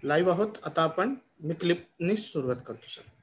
Live आहोत आता आपण. मी क्लिपनी सुरुवात करतो सर.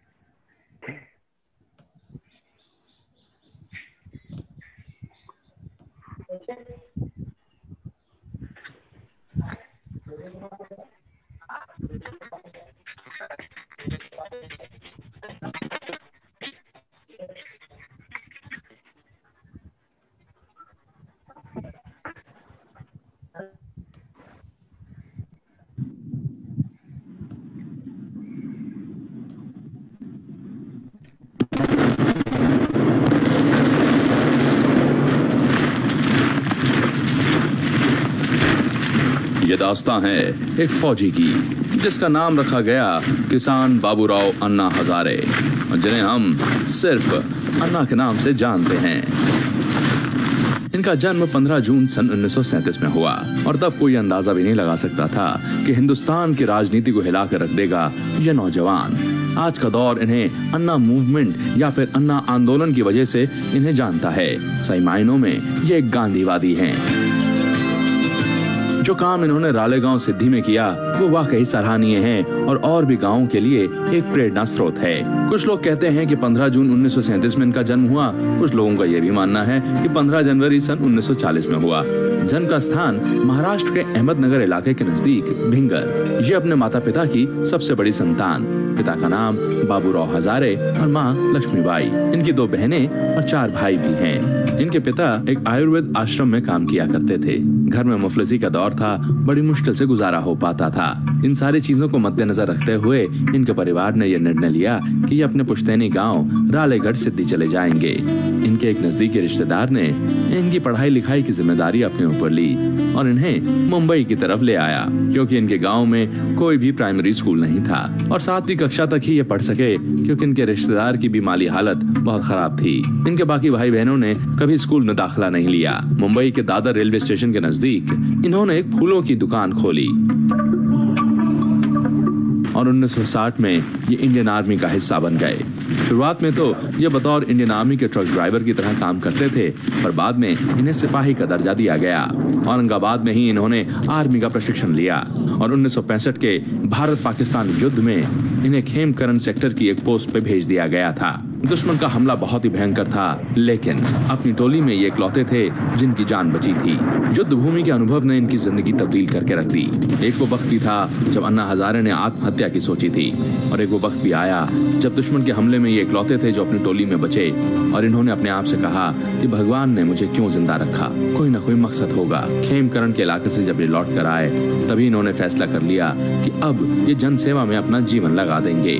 ये दास्तां है एक फौजी की जिसका नाम रखा गया किसान बाबूराव अन्ना हजारे, जिन्हें हम सिर्फ अन्ना के नाम से जानते हैं। इनका जन्म 15 जून सन 1937 में हुआ और तब कोई अंदाजा भी नहीं लगा सकता था कि हिंदुस्तान की राजनीति को हिलाकर रख देगा ये नौजवान। आज का दौर इन्हें अन्ना मूवमेंट या फिर अन्ना आंदोलन की वजह से इन्हें जानता है। सही मायनों में ये एक गांधीवादी हैं। जो काम इन्होंने रालेगांव सिद्धि में किया वो वाकई सराहनीय है और भी गांवों के लिए एक प्रेरणा स्रोत है। कुछ लोग कहते हैं कि 15 जून 1937 में इनका जन्म हुआ। कुछ लोगों का यह भी मानना है कि 15 जनवरी सन 1940 में हुआ। जन्म का स्थान महाराष्ट्र के अहमदनगर इलाके के नजदीक भिंगर। ये अपने माता पिता की सबसे बड़ी संतान। पिता का नाम बाबूराव हजारे और माँ लक्ष्मीबाई। इनकी 2 बहनें और 4 भाई भी हैं। इनके पिता एक आयुर्वेद आश्रम में काम किया करते थे। घर में मुफलिसी का दौर था, बड़ी मुश्किल से गुजारा हो पाता था। इन सारी चीजों को मद्देनजर रखते हुए इनके परिवार ने यह निर्णय लिया कि ये अपने पुश्तैनी गांव रालेगढ़ सिद्धि चले जाएंगे। इनके एक नजदीकी रिश्तेदार ने इनकी पढ़ाई लिखाई की जिम्मेदारी अपने ऊपर ली और इन्हें मुंबई की तरफ ले आया, क्योंकि इनके गाँव में कोई भी प्राइमरी स्कूल नहीं था और 7वीं कक्षा तक ही ये पढ़ सके, क्योंकि इनके रिश्तेदार की भी माली हालत बहुत खराब थी। इनके बाकी भाई बहनों ने कभी स्कूल में दाखिला नहीं लिया। मुंबई के दादर रेलवे स्टेशन के नजदीक इन्होंने एक फूलों की दुकान खोली और 1960 में ये इंडियन आर्मी का हिस्सा बन गए। शुरुआत में तो ये बतौर इंडियन आर्मी के ट्रक ड्राइवर की तरह काम करते थे, पर बाद में इन्हें सिपाही का दर्जा दिया गया। औरंगाबाद में ही इन्होंने आर्मी का प्रशिक्षण लिया और 1965 के भारत पाकिस्तान युद्ध में इन्हें खेमकरन सेक्टर की एक पोस्ट पे भेज दिया गया था। दुश्मन का हमला बहुत ही भयंकर था, लेकिन अपनी टोली में ये इकलौते थे जिनकी जान बची थी। युद्ध भूमि के अनुभव ने इनकी जिंदगी तब्दील करके रख दी। एक वो वक्त भी था जब अन्ना हजारे ने आत्महत्या की सोची थी, और एक वो वक्त भी आया जब दुश्मन के हमले में ये इकलौते थे जो अपनी टोली में बचे, और इन्होंने अपने आप से कहा कि भगवान ने मुझे क्यों जिंदा रखा, कोई ना कोई मकसद होगा। खेमकरन के इलाके से जब ये लौट कर आए, तभी इन्होंने फैसला कर लिया कि अब ये जनसेवा में अपना जीवन लगा देंगे।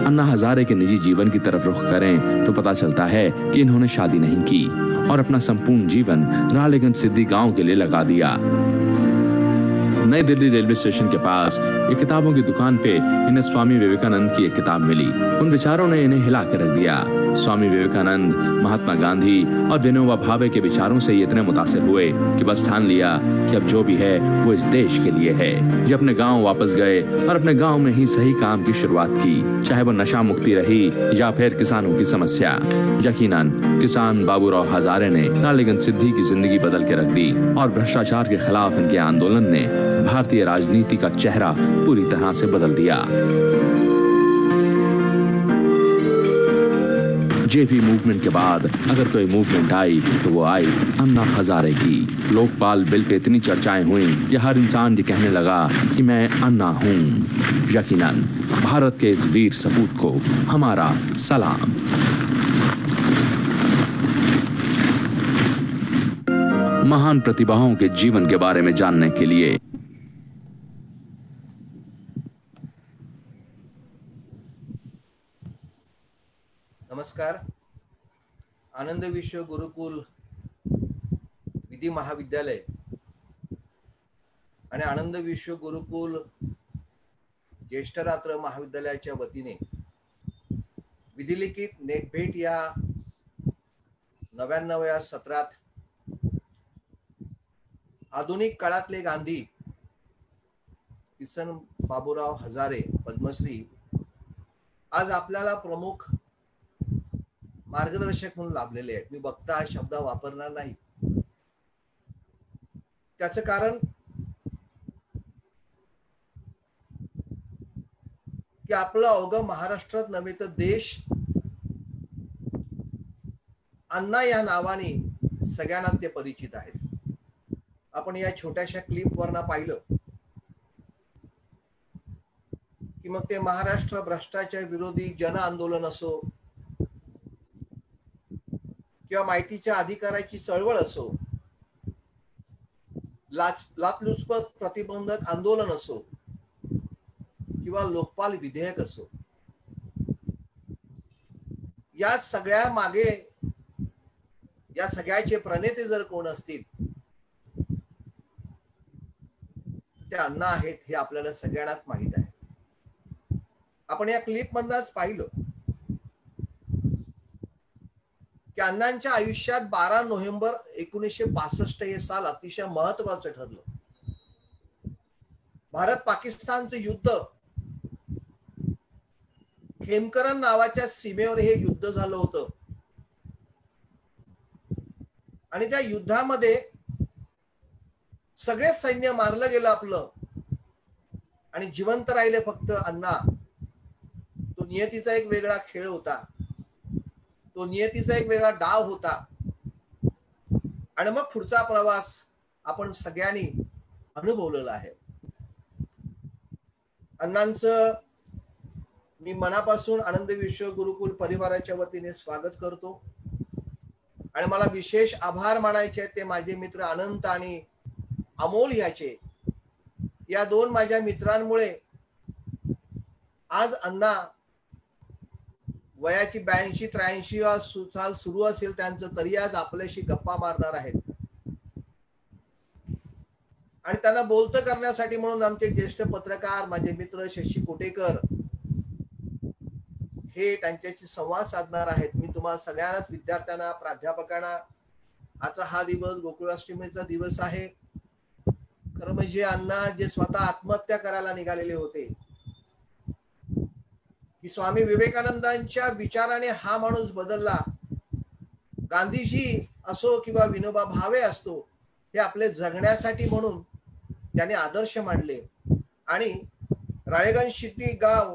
अन्ना हजारे के निजी जीवन की तरफ रुख करें तो पता चलता है कि इन्होंने शादी नहीं की और अपना संपूर्ण जीवन रालेगंज सिद्धि गांव के लिए लगा दिया। नई दिल्ली रेलवे स्टेशन के पास एक किताबों की दुकान पे इन्हें स्वामी विवेकानंद की एक किताब मिली। उन विचारों ने इन्हें हिला कर रख दिया। स्वामी विवेकानंद, महात्मा गांधी और विनोबा भावे के विचारों से ये इतने मुतासिर हुए कि बस ठान लिया कि अब जो भी है वो इस देश के लिए है। ये अपने गांव वापस गए और अपने गांव में ही सही काम की शुरुआत की, चाहे वो नशा मुक्ति रही या फिर किसानों की समस्या। यकीनन किसान बाबूराव हजारे ने रालेगंज सिद्धि की जिंदगी बदल के रख दी और भ्रष्टाचार के खिलाफ इनके आंदोलन ने भारतीय राजनीति का चेहरा पूरी तरह से बदल दिया। जेपी मूवमेंट के बाद अगर कोई मूवमेंट आई तो वो आई अन्ना हजारे की। लोकपाल बिल पे इतनी चर्चाएं हुई कि हर इंसान ये कहने लगा कि मैं अन्ना हूँ। यकीनन भारत के इस वीर सपूत को हमारा सलाम। महान प्रतिभाओं के जीवन के बारे में जानने के लिए नमस्कार। आनंद विश्व गुरुकुल विधी महाविद्यालय आणि आनंद विश्व गुरुकुल ज्येष्ठ रात्र महाविद्यालयाच्या वतीने विधिलिखित नेटभेट या 99व्या सत्रात आधुनिक काळातले गांधी किसन बाबूराव हजारे पद्मश्री आज आपल्याला प्रमुख मार्गदर्शक म्हणून लाभलेले आहेत। मी वक्ता हा शब्द वापरणार नाही। त्याचं कारण की आपलं अवघं महाराष्ट्रात नव्हे तर देश अण्णा या नावाने सगळ्यांना ते परिचित आहेत. आपण या छोट्याशा क्लिप वरना पाहिलं की मग ते महाराष्ट्र भ्रष्टाचार विरोधी जन आंदोलन असो किंवा माहितीच्या अधिकाराची चळवळ असो, लाचलुचपत प्रतिबंधक आंदोलन असो किंवा लोकपाल विधेयक असो, या सगळ्या मागे या सगळ्याचे प्रणेते जर कोण असतील ते अण्णा आहेत हे आपल्याला सगळ्यांनाच माहित आहे. आपण या क्लिप मधनच पाहिलं की अण्णांच्या आयुष्यात 12 नोव्हेंबर 1962 हे साल अतिशय महत्वाचं ठरलं. भारत पाकिस्तानचं युद्ध, खेमकरन नावाच्या सीमेवर हे युद्ध झालं होतं आणि त्या युद्धामध्ये सगळे सैन्य मारलं गेलं आपलं आणि जिवंत राहिले फक्त अण्णा. तो नियतीचा एक वेगळा खेळ होता, तो नियतीचा एक वेगळा डाव होता. आणि मग पुढचा प्रवास आपण सगळ्यांनी अनुभवलेला आहे. अण्णांचं मी मनापासून आनंद विश्व गुरुकुल परिवाराच्या वतीने स्वागत करतो आणि मला विशेष आभार मानायचे ते माझे मित्र अनंत आणि अमोल याचे. या दोन माझ्या मित्रांमुळे आज अण्णा वयाची 82-83 साल सुरू असेल त्यांचं, तरी आज आपल्याशी गप्पा मारणार आहेत. आणि त्यांना बोलतं करण्यासाठी म्हणून आमचे ज्येष्ठ पत्रकार माझे मित्र शशी कोटेकर हे त्यांच्याशी संवाद साधणार आहेत. मी तुम्हाला सगळ्यांनाच, विद्यार्थ्यांना, प्राध्यापकांना, आजचा हा दिवस गोकुळाष्टमीचा दिवस आहे. खरं म्हणजे अण्णा जे स्वतः आत्महत्या करायला निघालेले होते, की स्वामी विवेकानंदांच्या विचाराने हा माणूस बदलला. गांधीजी असो किंवा विनोबा भावे असतो, हे आपले जगण्यासाठी म्हणून त्याने आदर्श मांडले. आणि राळेगण शिट्टी गाव,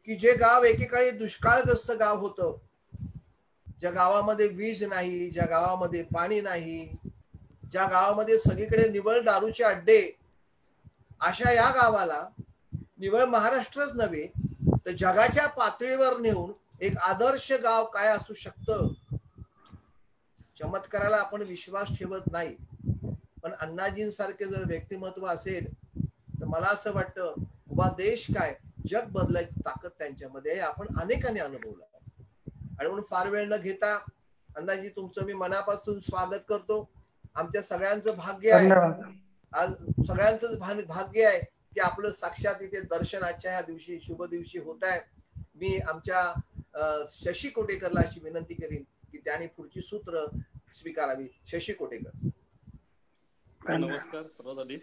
की जे गाव एकेकाळी दुष्काळग्रस्त गाव होतं, ज्या गावामध्ये वीज नाही, ज्या गावामध्ये पाणी नाही, ज्या गावामध्ये सगळीकडे निव्वळ दारूचे अड्डे, अशा या गावाला निव्वळ महाराष्ट्रच नव्हे तर जगाच्या पातळीवर नेऊन एक आदर्श गाव काय असू शकतं. चमत्काराला आपण विश्वास ठेवत नाही, पण अण्णाजींसारखे जर व्यक्तिमत्व असेल तर मला असं वाटतं उभा देश काय, जग बदलायची ताकद त्यांच्यामध्ये आहे. आपण अनेकांनी अनुभवलं. आणि म्हणून फार वेळ न घेता अण्णाजी तुमचं मी मनापासून स्वागत करतो. आमच्या सगळ्यांचं भाग्य आहे, आज सगळ्यांचंच भाग्य आहे की आपलं साक्षात इथे दर्शनाच्या ह्या दिवशी, शुभ दिवशी होत आहे. मी आमच्या शशी कोटेकरला अशी विनंती करीन की त्यांनी पुढची सूत्र स्वीकारावी. शशी कोटेकर. नमस्कार. सर्वात आधी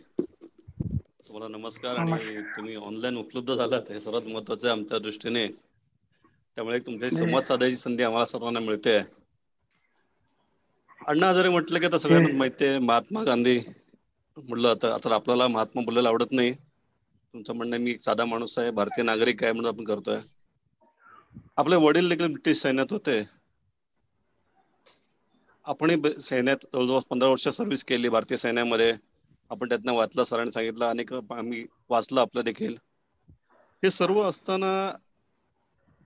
तुम्हाला नमस्कार आणि तुम्ही ऑनलाईन उपलब्ध झालात हे सर्वात महत्वाचं आहे आमच्या दृष्टीने. त्यामुळे तुमच्याशी संवाद साधायची संधी आम्हाला सर्वांना मिळते. अण्णा हजारे म्हटलं की आता सगळ्यांना माहिती आहे, महात्मा गांधी म्हटलं तर आपल्याला महात्मा बोलायला आवडत नाही. तुमचं म्हणणं मी एक साधा माणूस आहे, भारतीय नागरिक आहे म्हणून आपण करतोय. आपले वडील देखील ब्रिटिश सैन्यात होते. आपणही सैन्यात जवळजवळ 15 वर्ष सर्व्हिस केली भारतीय सैन्यामध्ये. आपण त्यातनं वाचलं, सरांनी सांगितलं, अनेक आम्ही वाचलं आपलं देखील. हे सर्व असताना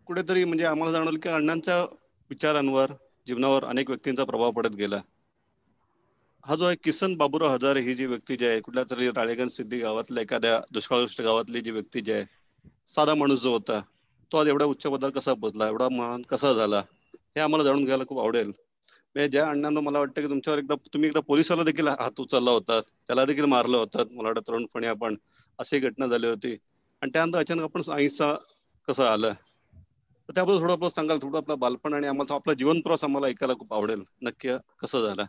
कुठेतरी म्हणजे आम्हाला जाणवलं की अण्णांच्या विचारांवर, जीवनावर अनेक व्यक्तींचा प्रभाव पडत गेला. हा जो आहे किसन बाबूराव हजारे ही जी व्यक्ती जी आहे, कुठल्या तरी राळेगण सिद्धी गावातल्या एखाद्या दुष्काळग्रस्त गावातली जी व्यक्ती जी आहे, साधा माणूस जो होता, तो आज एवढ्या उच्च पदावर कसा पोहोचला, एवढा महान कसा झाला, हे आम्हाला जाणून घ्यायला खूप आवडेल. ज्या अण्णांना मला वाटतं की तुमच्यावर तुम्ही एकदा पोलिसाला देखील हात उचलला होता, त्याला देखील मारलं होतं, मला वाटतं तरुणपणी आपण, अशी घटना झाली होती. आणि त्यानंतर अचानक आपण अहिंसा कसं आलं, तर त्याबद्दल थोडं आपलं सांगाल, थोडं आपलं बालपण आणि आम्हाला आपला जीवन प्रवास आम्हाला ऐकायला खूप आवडेल. नक्की कसं झालं?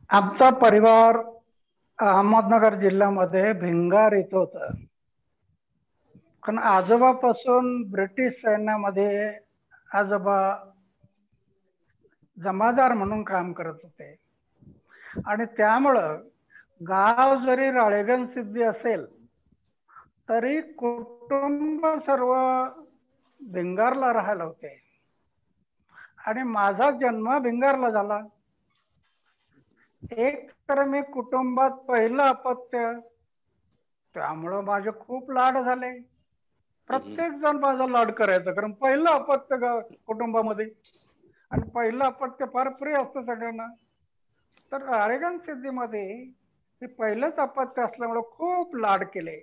आमचा परिवार अहमदनगर जिल्ह्यामध्ये भिंगार इथं होता. कारण आजोबापासून ब्रिटिश सैन्यामध्ये आजोबा जमादार म्हणून काम करत होते आणि त्यामुळं गाव जरी राळेगण सिद्धी असेल तरी कुटुंब सर्व भिंगारला राहायला होते आणि माझा जन्म भिंगारला झाला. एक तर मी कुटुंबात पहिलं अपत्य, त्यामुळं माझे खूप लाड झाले. प्रत्येक जण माझा लाड करायचा, कारण पहिलं अपत्य कुटुंबामध्ये आणि पहिलं अपत्य फार प्रिय असतं सगळ्यांना. तर राळेगण सिद्धीमध्ये हे पहिलंच अपत्य असल्यामुळे खूप लाड केले.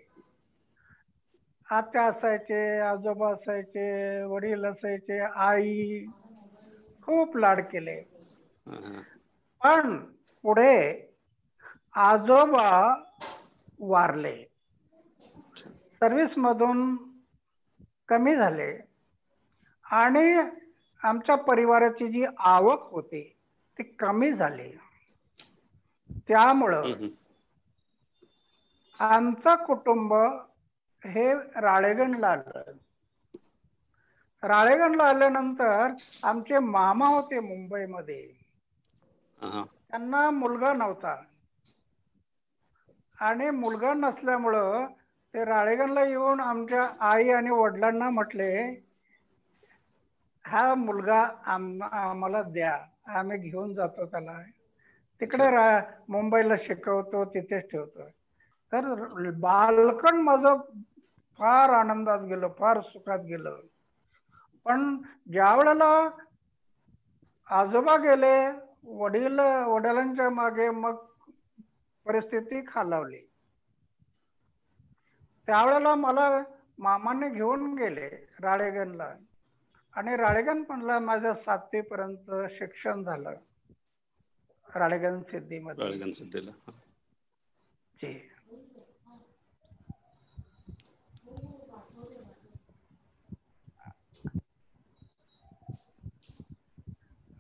आत्या असायचे, आजोबा असायचे, वडील असायचे, आई, खूप लाड केले. पण पुढे आजोबा वारले, सर्व्हिस मधून कमी झाले आणि आमच्या परिवाराची जी आवक होती ती कमी झाली. त्यामुळं आमचं कुटुंब हे राळेगणला आलं. राळेगणला आल्यानंतर आमचे मामा होते मुंबईमध्ये, त्यांना मुलगा नव्हता आणि मुलगा नसल्यामुळं ते राळेगणला येऊन आमच्या आई आणि वडिलांना म्हटले, हा मुलगा आम्हाला द्या, आम्ही घेऊन जातो त्याला, तिकडे मुंबईला शिकवतो, तिथेच ठेवतो. तर बालपण माझं फार आनंदात गेलं, फार सुखात गेलं. पण ज्या वेळेला आजोबा गेले, वडिलांच्या मागे मग परिस्थिती खालावली. त्यावेळेला मला मामाने घेऊन गेले राळेगणला आणि राळेगण म्हणला माझं 7वी पर्यंत शिक्षण झालं राळेगण सिद्धीमध्ये. राळेगण सिद्धीला जी.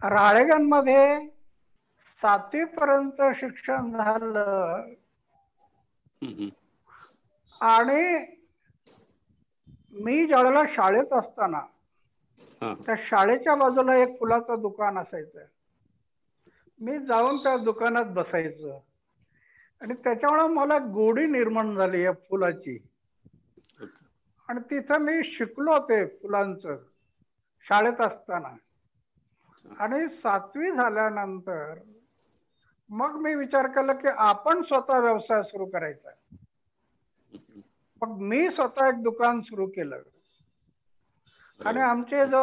राळेगण मध्ये 7वी पर्यंत शिक्षण झालं आणि मी ज्यावेळेला शाळेत असताना त्या शाळेच्या बाजूला एक फुलाचं दुकान असायचं. मी जाऊन त्या दुकानात बसायचो आणि त्याच्यामुळे मला गोडी निर्माण झाली या फुलाची आणि तिथं मी शिकलो ते फुलांचं शाळेत असताना. आणि 7वी झाल्यानंतर मग मी विचार केला की आपण स्वतः व्यवसाय सुरू करायचा. मग मी स्वतः एक दुकान सुरू केलं आणि आमचे जो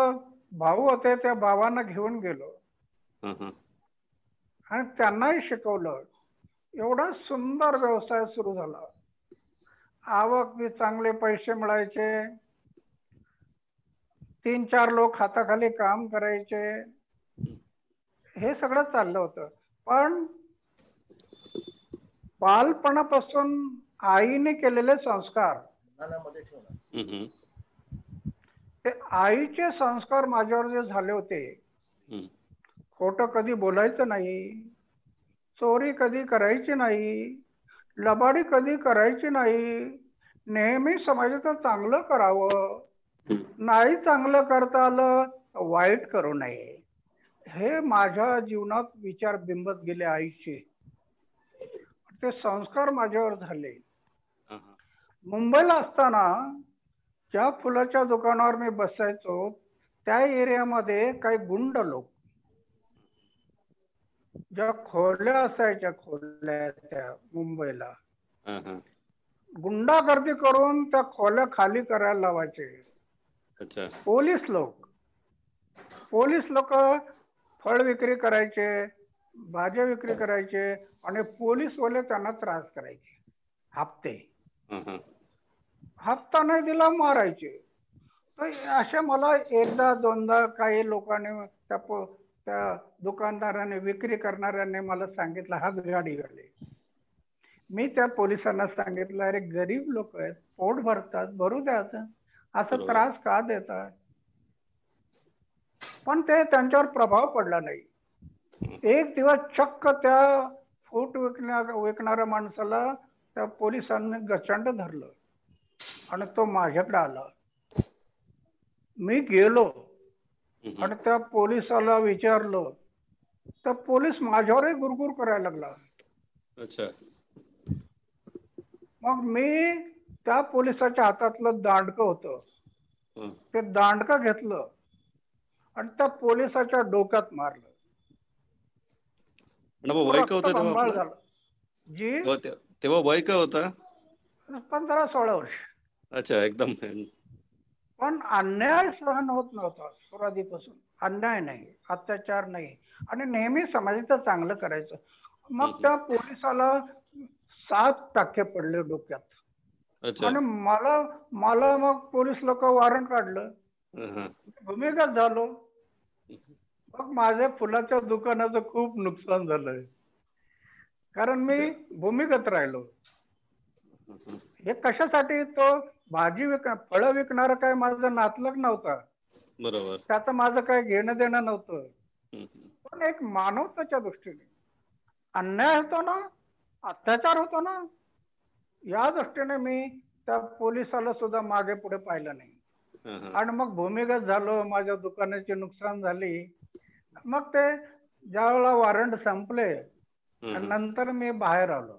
भाऊ होते त्या भावांना घेऊन गेलो आणि त्यांनाही शिकवलं. एवढा सुंदर व्यवसाय सुरू झाला. आवक बी चांगले पैसे मिळायचे, 3-4 लोक हाताखाली काम करायचे, हे सगळं चाललं होतं. पण बालपणापासून आईने केलेले संस्कार, ते आईचे संस्कार माझ्यावर जे झाले होते, खोटं कधी बोलायचं नाही, चोरी कधी करायची नाही, लबाडी कधी करायची नाही, नेहमी समाजाचं चांगलं करावं, नाही चांगलं करता आलं वाईट करू नये, हे माझ्या जीवनात विचार बिंबत गेले आईचे. ते संस्कार माझ्यावर झाले. मुंबईला असताना ज्या फुलाच्या दुकानावर मी बसायचो त्या एरियामध्ये काही गुंड लोक, ज्या खोल्या असायच्या खोल्या त्या मुंबईला, गुंडागर्दी करून त्या खोल्या खाली करायला लावायचे. पोलीस लोक फळ विक्री करायचे, भाज्या विक्री करायचे आणि पोलीसवाले त्यांना त्रास करायचे. हप्ता नाही दिला मारायचे. तर अशा मला एकदा दोनदा काही लोकांनी त्या दुकानदाराने, विक्री करणाऱ्याने मला सांगितलं हात गाडी घाले. मी त्या पोलिसांना सांगितलं, अरे गरीब लोक आहेत, पोट भरतात, भरू द्यायचं, असं त्रास का देतात. पण ते त्यांच्यावर प्रभाव पडला नाही. एक दिवस चक्क त्या फूट विकणाऱ्या माणसाला त्या पोलिसांनी गचंड धरलं आणि तो माझ्याकडे आला. मी गेलो आणि त्या पोलिसाला विचारलं, तर पोलीस माझ्यावरही गुरगुर करायला लागला. मग मी त्या पोलिसाच्या हातातलं दांडकं होतं, हं. ते दांडकं घेतलं आणि त्या पोलिसाच्या डोक्यात मारलं. पण मग वय काय होतं तेव्हा रक्तबंबाळ आपलं? झालं. जी तेव्हा वय काय होतं? 15-16 वर्ष. अच्छा, एकदम. पण अन्याय सहन होत नव्हता सुरुवातीपासून. अन्याय नाही, अत्याचार नाही, आणि नेहमी समाजाचं चांगलं करायचं. मग त्या पोलिसाला 7 टाके पडले डोक्यात. अच्छा. आणि मला मग पोलीस लोक वॉरंट काढलं, भूमिगत झालो. मग माझ्या फुलाच्या दुकानाचं खूप नुकसान झालंय, कारण मी भूमिगत राहिलो. हे कशासाठी? तो भाजी फळं विकणारा काय माझा नातलग नव्हता, बरोबर. त्याचं माझं काय घेणं देणं नव्हतं. पण एक मानवतेच्या दृष्टीने अन्याय होतो ना, अत्याचार होतो ना, या दृष्टीने मी त्या पोलिसाला सुद्धा मागे पुढे पाहिलं नाही. आणि मग भूमिगत झालो, माझ्या दुकानाची नुकसान झाली. मग ते ज्यावेळेला वॉरंट संपले नंतर मी बाहेर आलो.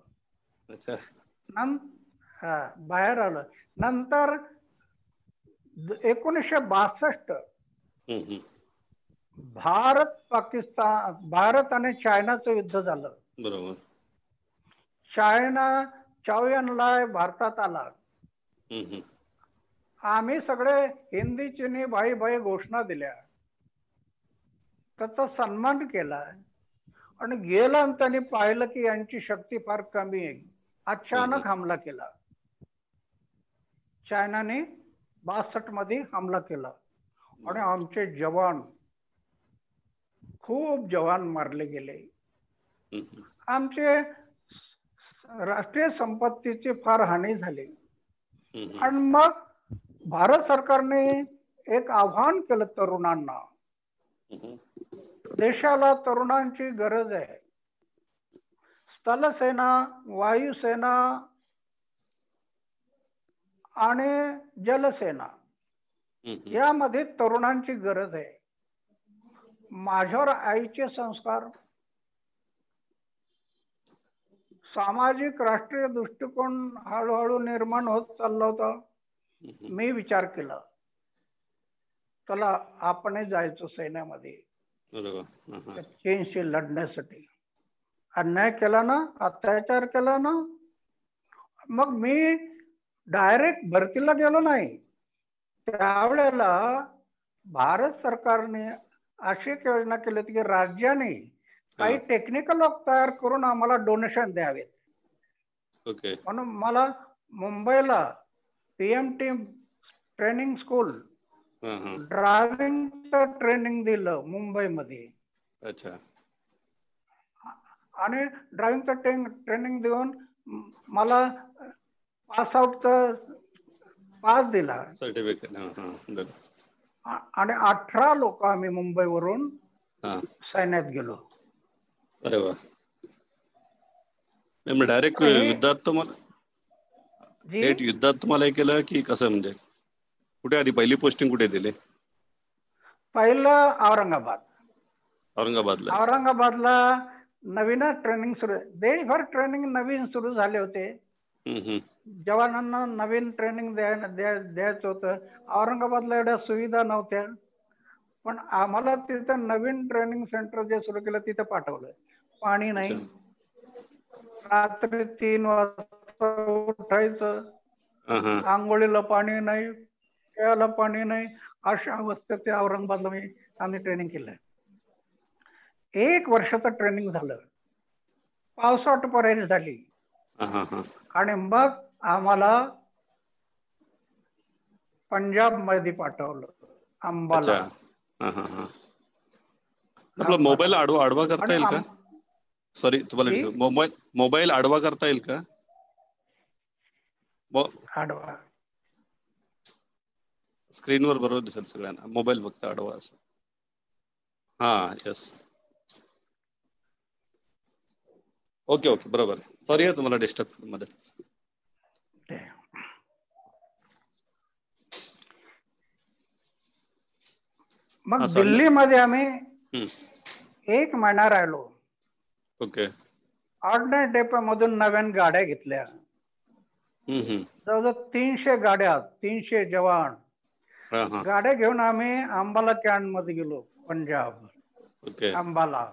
बाहेर आलो नंतर 1962 भारत आणि चायनाचं युद्ध झालं. बरोबर. चायना चाओयनला भारतात आला. आम्ही सगळे हिंदी चिनी भाई भाई घोषणा दिल्या, त्याचा सन्मान केला. आणि गेला आणि त्यांनी पाहिलं की यांची शक्ती फार कमी आहे. अचानक हमला केला. चायनाने 62 मध्ये हमला केला आणि आमचे जवान, खूप जवान मारले गेले. आमचे राष्ट्रीय संपत्तीची फार हानी झाली. आणि मग भारत सरकारने एक आव्हान केलं तरुणांना, देशाला तरुणांची गरज आहे. स्थलसेना, वायुसेना आणि जलसेना यामध्ये तरुणांची गरज आहे. माझ्यावर आईचे संस्कार, सामाजिक राष्ट्रीय दृष्टिकोन हळूहळू निर्माण होत चालला होता. मी विचार केला, चला आपण जायचं सैन्यामध्ये चीनशी लढण्यासाठी. अन्याय केला ना, अत्याचार केला ना. मग मी डायरेक्ट भरतीला गेलो नाही. त्यावेळेला भारत सरकारने अशी योजना केली होती की राज्याने काही टेक्निकल लोक तयार करून आम्हाला डोनेशन द्यावेत. म्हणून मला मुंबईला PMT ट्रेनिंग स्कूल ड्रायव्हिंगचं ट्रेनिंग दिलं मुंबईमध्ये. अच्छा. आणि ड्रायव्हिंगचं ट्रेनिंग देऊन मला पास आउटचा पास दिला. सर्टिफिकेट. आणि 18 लोक आम्ही मुंबईवरून सैन्यात गेलो. अरे वा. डायरेक्ट युद्धात तुम्हाला थेट युद्धात तुम्हाला हे केलं की कसं? म्हणजे कुठे आधी पहिली पोस्टिंग कुठे दिली? पहिलं औरंगाबाद. औरंगाबादला नवीनच ट्रेनिंग सुरू, देशभर ट्रेनिंग नवीन सुरू झाले होते. जवानांना नवीन ट्रेनिंग द्यायचं होतं. औरंगाबादला एवढ्या सुविधा नव्हत्या, पण आम्हाला तिथं नवीन ट्रेनिंग सेंटर जे सुरू केलं तिथं पाठवलं. पाणी नाही, रात्री 3 वाजता उठायचं, आंघोळीला पाणी नाही, प्यायला पाणी नाही, अशा अवस्थेत ते औरंगाबादला आम्ही ट्रेनिंग केलं. 1 वर्षाचं ट्रेनिंग झालं, पावसाट परेड झाली. आणि मग आम्हाला पंजाब मध्ये पाठवलं, अंबाला. आपला मोबाईल आडवा करता येईल का? सॉरी तुम्हाला, मोबाईल आडवा करता येईल का? आडवा स्क्रीनवर बरोबर दिसेल सगळ्यांना. मोबाईल फक्त आडवा असं. यस. ओके बरोबर. सॉरी आहे तुम्हाला डिस्टर्ब मध्ये. मग दिल्लीमध्ये आम्ही 1 महिना राहिलो. ओके. ऑर्डिनरी डेपो मधून नव्यान गाड्या घेतल्या. जवळजवळ 300 गाड्या, 300 जवान गाड्या घेऊन आम्ही अंबाला कॅम्प मध्ये गेलो, पंजाब, अंबाला.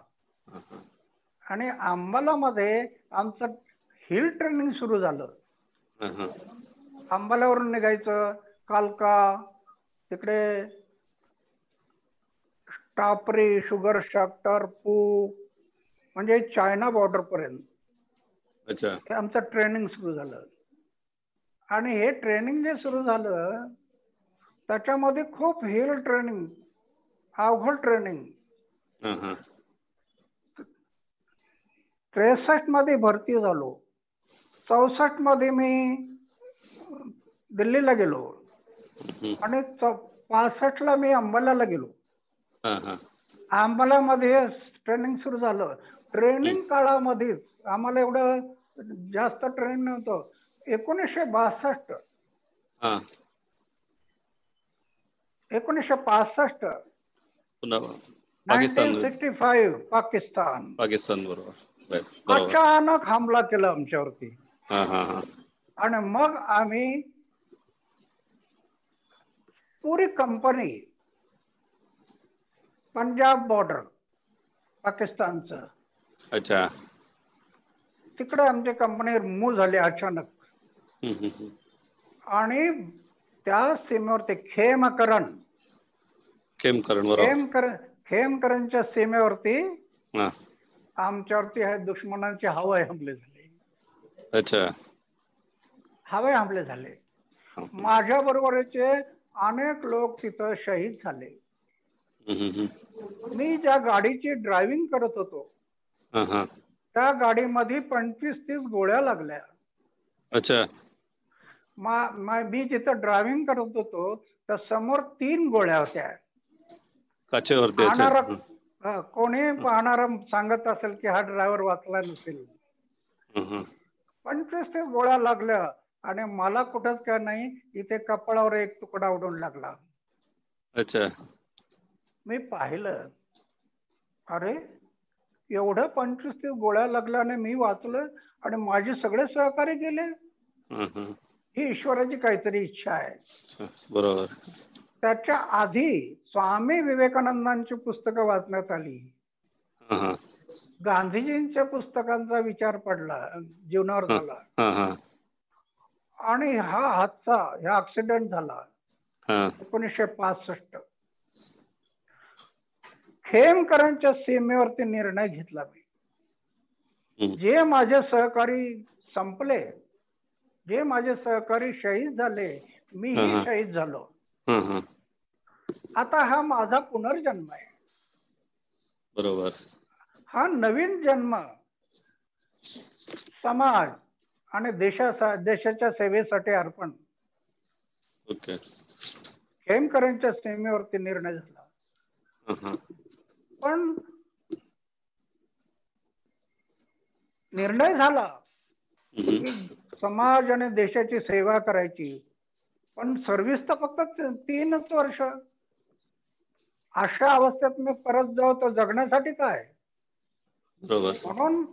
आणि अंबाला मध्ये आमचं हिल ट्रेनिंग सुरू झालं. अंबाल्यावरून निघायचं, कालका, तिकडे टापरी, शुगर शॅक्टर, पूक, म्हणजे चायना बॉर्डर पर्यंत आमचं ट्रेनिंग सुरू झालं. आणि हे ट्रेनिंग जे सुरू झालं त्याच्यामध्ये खूप हिल ट्रेनिंग, अवघड ट्रेनिंग. 63 मध्ये भरती झालो. 64 मध्ये मी दिल्लीला गेलो आणि 65 ला मी अंबालाला गेलो. अंबालामध्ये ट्रेनिंग सुरू झालं. ट्रेनिंग काळामध्येच आम्हाला एवढं जास्त ट्रेनिंग नव्हतं. 1962 1965 पाकिस्तान बरोबर अचानक हमला केला आमच्यावरती. आणि मग आम्ही पुरी कंपनी पंजाब बॉर्डर पाकिस्तानचं, तिकडे आमची कंपनी मूव्ह झाली अचानक. आणि त्या सीमेवरती खेमकरणच्या सीमेवरती आमच्यावरती दुश्मनांचे हवाई हमले झाले. हवाई हमले झाले. माझ्या बरोबरचे अनेक लोक तिथं शहीद झाले. मी ज्या गाडीची ड्रायव्हिंग करत होतो त्या गाडीमध्ये 25-30 गोळ्या लागल्या. मी जिथं ड्रायव्हिंग करत होतो त्या समोर 3 गोळ्या होत्या. कोणी पाहणारा सांगत असेल की हा ड्रायव्हर वाचला नसेल. 25-30 गोळ्या लागल्या आणि मला कुठंच काय नाही, इथे कपाळावर एक तुकडा उडून लागला. मी पाहिलं, अरे एवढं 25-30 गोळ्या लागल्या आणि मी वाचलं आणि माझे सगळे सहकारी गेले. ही ईश्वराची काहीतरी इच्छा आहे. बरोबर. त्याच्या आधी स्वामी विवेकानंदांची पुस्तकं वाचण्यात आली. गांधीजींच्या पुस्तकांचा विचार पडला, जीवनावर झाला. आणि हा ऍक्सिडेंट झाला 1965. खेमकरणच्या सीमेवरती निर्णय घेतला मी. जे माझे सहकारी संपले, जे माझे सहकारी शहीद झाले, मीही शहीद झालो. आता हा माझा पुनर्जन्म आहे. बरोबर. हा नवीन जन्म समाज आणि देशाच्या सेवेसाठी अर्पण. खेमकरणच्या सीमेवरती निर्णय झाला. पण निर्णय झाला की समाज आणि देशाची सेवा करायची. पण सर्व्हिस तर फक्त 3च वर्ष. अशा अवस्थेत मी परत जाऊ तर जगण्यासाठी काय. म्हणून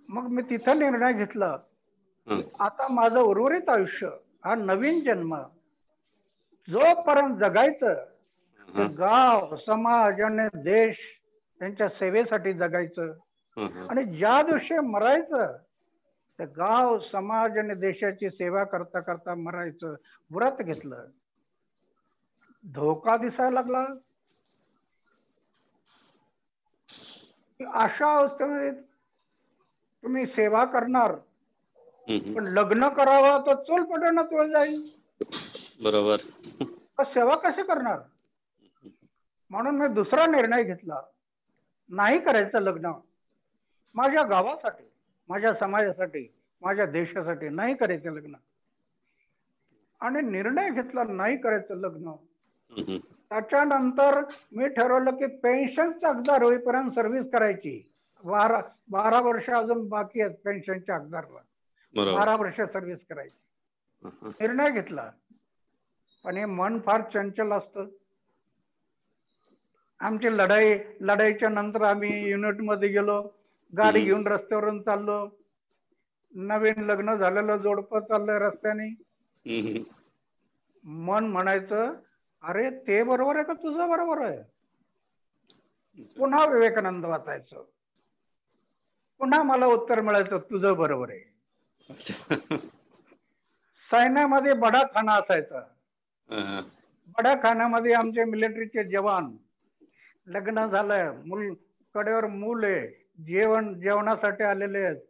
मग मी तिथं निर्णय घेतला, आता माझं उर्वरित आयुष्य हा नवीन जन्म जोपर्यंत जगायचं ते गाव, समाज आणि देश त्यांच्या सेवेसाठी जगायचं. आणि ज्या दिवशी मरायचं ते गाव, समाज आणि देशाची सेवा करता करता मरायचं. व्रत घेतलं. धोका दिसायला लागला. अशा अवस्थेमध्ये तुम्ही सेवा करणार पण लग्न करावं तर चूल पटवणं तुळ जाईल. बरोबर. सेवा कशी करणार. म्हणून मी दुसरा निर्णय घेतला, नाही करायचं लग्न. माझ्या गावासाठी, माझ्या समाजासाठी, माझ्या देशासाठी नाही करायचं लग्न. आणि निर्णय घेतला नाही करायचं लग्न. त्याच्यानंतर मी ठरवलं की पेन्शनचा हकदार होईपर्यंत सर्व्हिस करायची. 12 वर्ष अजून बाकी आहेत पेन्शनच्या हकदारला. 12 वर्ष सर्व्हिस करायची निर्णय घेतला. पण हे मन फार चंचल असतं. आमची लढाईच्या नंतर आम्ही युनिट मध्ये गेलो. गाडी घेऊन रस्त्यावरून चाललो. नवीन लग्न झालेलं जोडपं चाललंय रस्त्याने, मन म्हणायचं अरे ते बरोबर आहे का तुझं बरोबर आहे. पुन्हा विवेकानंद वाचायचं, पुन्हा मला उत्तर मिळायचं तुझं बरोबर आहे. सैन्यामध्ये बडाखाना असायचा. बडाखान्यामध्ये आमचे मिलिटरीचे जवान, लग्न झालंय, कडेवर मूल आहे, जेवणासाठी आलेले आहेत.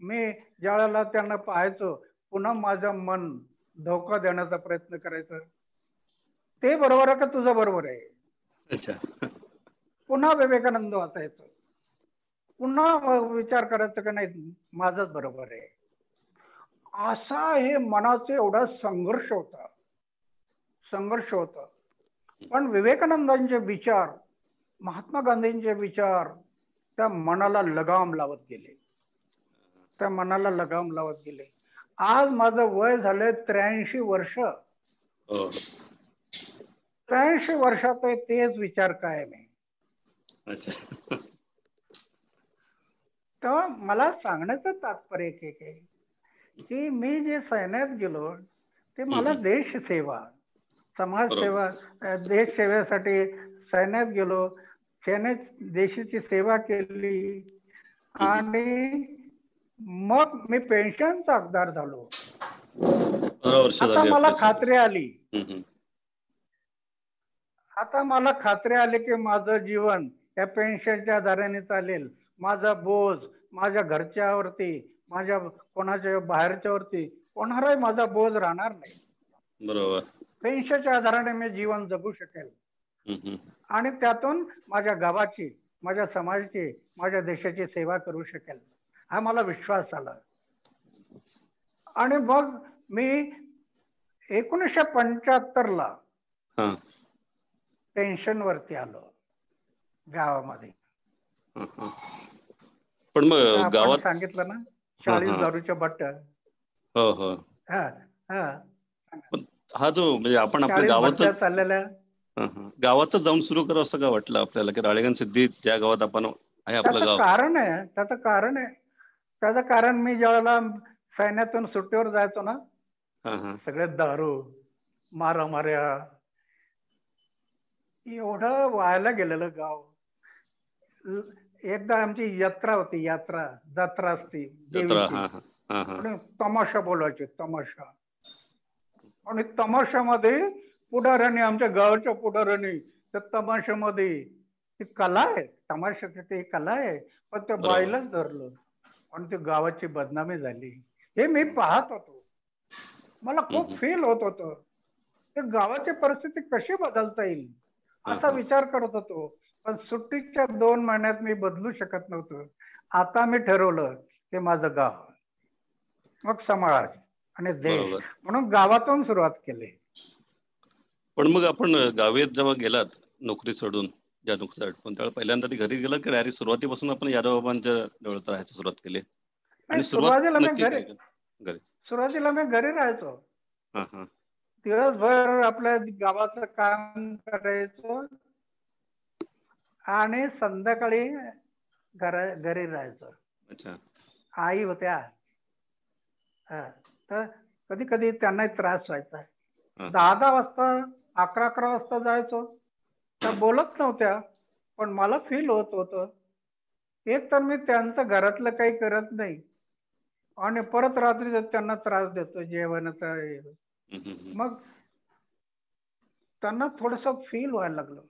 मी ज्यावेळेला त्यांना पाहायचो पुन्हा माझं मन धोका देण्याचा प्रयत्न करायचं. ते बरोबर आहे का तुझं बरोबर आहे. पुन्हा विवेकानंद वाचायचं, पुन्हा विचार करायचं का नाही माझंच बरोबर आहे. असा हे मनाचा एवढा संघर्ष होता. पण विवेकानंदांचे विचार, महात्मा गांधींचे विचार त्या मनाला लगाम लावत गेले. आज माझं वय झालंय 83 वर्ष. 83 वर्षात तेच विचार काय नाही. तर मला सांगण्याचं तात्पर्य एक आहे की मी जे सैन्यात गेलो ते मला देशसेवा, समाजसेवा, देशसेवेसाठी सैन्यात गेलो, देशाची सेवा केली आणि मग मी पेन्शनचा हकदार झालो. आता मला खात्री आली की माझं जीवन या पेन्शनच्या आधाराने चालेल. माझा बोज माझ्या घरच्यावरती, माझ्या कोणाच्या बाहेरच्यावरती कोणालाही माझा बोज राहणार नाही. बरोबर. पेन्शनच्या आधाराने मी जीवन जगू शकेल आणि त्यातून माझ्या गावाची, माझ्या समाजाची, माझ्या देशाची सेवा करू शकेल, हा मला विश्वास आला. आणि मग मी 1975 पेन्शनवरती आलो गावामध्ये. पण मग गावात सांगितलं ना 40 दारूच्या बट्ट्या. हा जो म्हणजे आपण आपल्या गावातच चाललेल्या गावातच जाऊन सुरू करावं असं का वाटलं आपल्याला की राळेगण सिद्धी ज्या गावात आपण आहे आपलं गाव? त्याचं कारण मी ज्यावेळेला सैन्यातून सुट्टीवर जायचो ना, सगळे दारू मारामाऱ्या, एवढं व्हायला गेलेलं गाव. एकदा आमची यात्रा होती, जत्रा असती देवीची, तमाशा बोलायचे, तमाशा. आणि तमाशामध्ये पुढाऱ्याने, आमच्या गावाच्या पुढाऱ्याने त्या तमाशामध्ये ती कला आहे, तमाशाची ती कला आहे, पण त्या बाईलाच धरलं आणि ती गावाची बदनामी झाली. हे मी पाहत होतो, मला खूप फील होत होतं. ते गावाची परिस्थिती कशी बदलता येईल असा विचार करत होतो. पण सुट्टीच्या 2 महिन्यात मी बदलू शकत नव्हतो. आता मी ठरवलं की माझं गाव, मग समाज आणि देश, म्हणून गावातून सुरुवात केली. पण मग आपण गावीत जेव्हा गेलात नोकरी सोडून, ज्या नोकरी पण त्यावेळेला पहिल्यांदा ती घरी गेला की डायरेक्ट सुरुवातीपासून आपण यादव बाबांच्या जवळ राहायला सुरुवात केली? आणि सुरुवातीला मी घरी राहायचो. दिवसभर आपल्या गावाचं काम करायचो आणि संध्याकाळी घरी राहायचो. आई होत्या, तर कधी कधी त्यांनाही त्रास व्हायचा. 10 वाजता 11 वाजता जायचो. त्या बोलत नव्हत्या, पण मला फील होत होतं. एक तर मी त्यांचं घरातलं काही करत नाही आणि परत रात्री त्यांना त्रास देतो जेवणाचा. मग त्यांना थोडस फील व्हायला लागलं.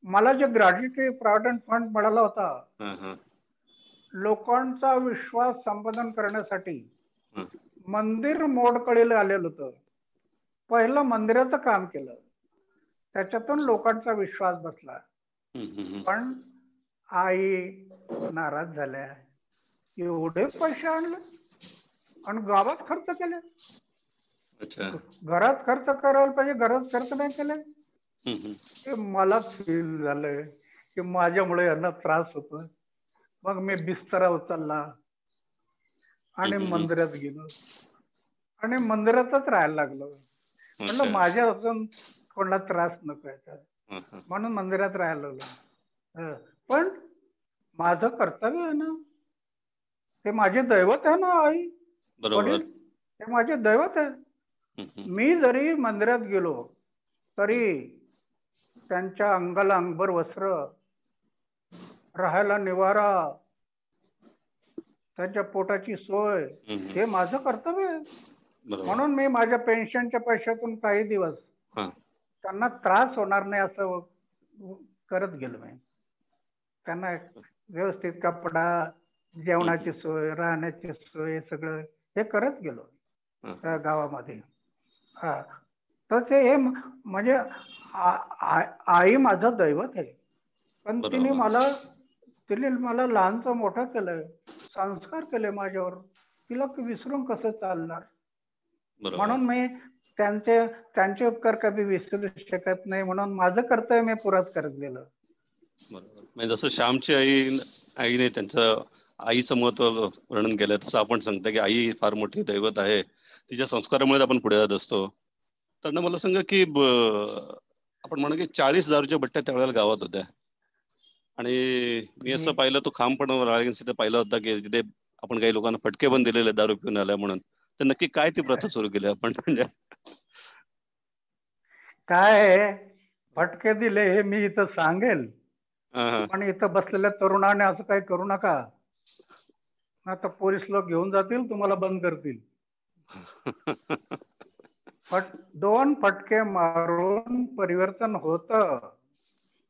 मला जे ग्रॅज्युएटी प्रॉव्हिडंट फंड मिळाला होता, लोकांचा विश्वास संपादन करण्यासाठी मंदिर मोडकळीला आलेलं होतं. पहिलं मंदिराचं काम केलं, त्याच्यातून लोकांचा विश्वास बसला. पण आई नाराज झाल्या, एवढे पैसे आणले आणि गावात खर्च केले. घरात खर्च करायला पाहिजे, घरात खर्च नाही केले. मला फील झालंय की माझ्यामुळे यांना त्रास होतो. मग मी बिस्तरा उचलला आणि मंदिरात गेलो आणि मंदिरातच राहायला लागलो. म्हणलं माझ्या अजून कोणाला त्रास नको याचा, म्हणून मंदिरात राहायला लागलो. पण माझं कर्तव्य आहे ना, ते माझे दैवत आहे ना आई बरोबर. वडील, ते माझे दैवत आहे. मी जरी मंदिरात गेलो तरी त्यांच्या अंगाला अंगभर वस्त्र, राहायला निवारा, त्यांच्या पोटाची सोय, हे माझं कर्तव्य आहे. म्हणून मी माझ्या पेन्शनच्या पैशातून काही दिवस त्यांना त्रास होणार नाही असं करत गेलो. मी त्यांना व्यवस्थित कपडा, जेवणाची सोय, राहण्याची सोय, सगळं हे करत गेलो त्या गावामध्ये. हा, तर ते हे म्हणजे आई माझं दैवत आहे. पण तिने मला लहानचं मोठं केलंय, संस्कार केले माझ्यावर, तिला विसरून कसं चालणार. म्हणून मी त्यांचे उपकार कधी विसरू शकत नाही. म्हणून माझं कर्तव्य मी पुराच करत गेलो. बरोबर. म्हणजे जसं श्यामची आईने त्यांचं आईचं महत्व वर्णन केलं, तसं आपण सांगता की आई फार मोठी दैवत आहे. तिच्या संस्कारामुळे आपण पुढे जात असतो. तर मला सांगा की आपण म्हणू की 40 दारूच्या बट्ट्या त्यावेळेला गावात होत्या, आणि मी असं पाहिलं, तो खांब पण राळेगण पाहिला होता की जिथे आपण काही लोकांना फटके पण दिलेले दारू पिऊन आल्या म्हणून. तर नक्की काय ती प्रथा सुरू केली आपण? म्हणजे काय फटके दिले हे मी इथं सांगेल, पण इथं बसलेल्या तरुणाने असं काही करू नका, आता पोलीस लोक घेऊन जातील, तुम्हाला बंद करतील. 2 फटके मारून परिवर्तन होतं,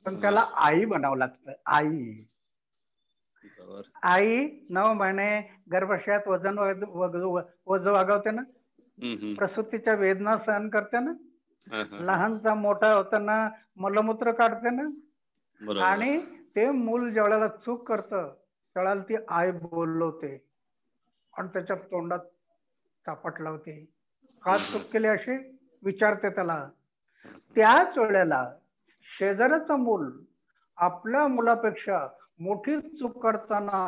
पण त्याला आई बनावं लागतं. आई 9 महिने गर्भाशयात वजन वागवते ना, प्रसूतीच्या वेदना सहन करते ना, लहानचा मोठा होताना मलमूत्र काढते ना, आणि ते मूल ज्यावेळेला चूक करतं त्यावेळेला ती आई बोलवते आणि त्याच्या तोंडात चापट लावते. का चूक केली अशी विचारते त्याला. त्याच वेळेला शेजाऱ्याचं मूल आपल्या मुलापेक्षा मोठी चूक करताना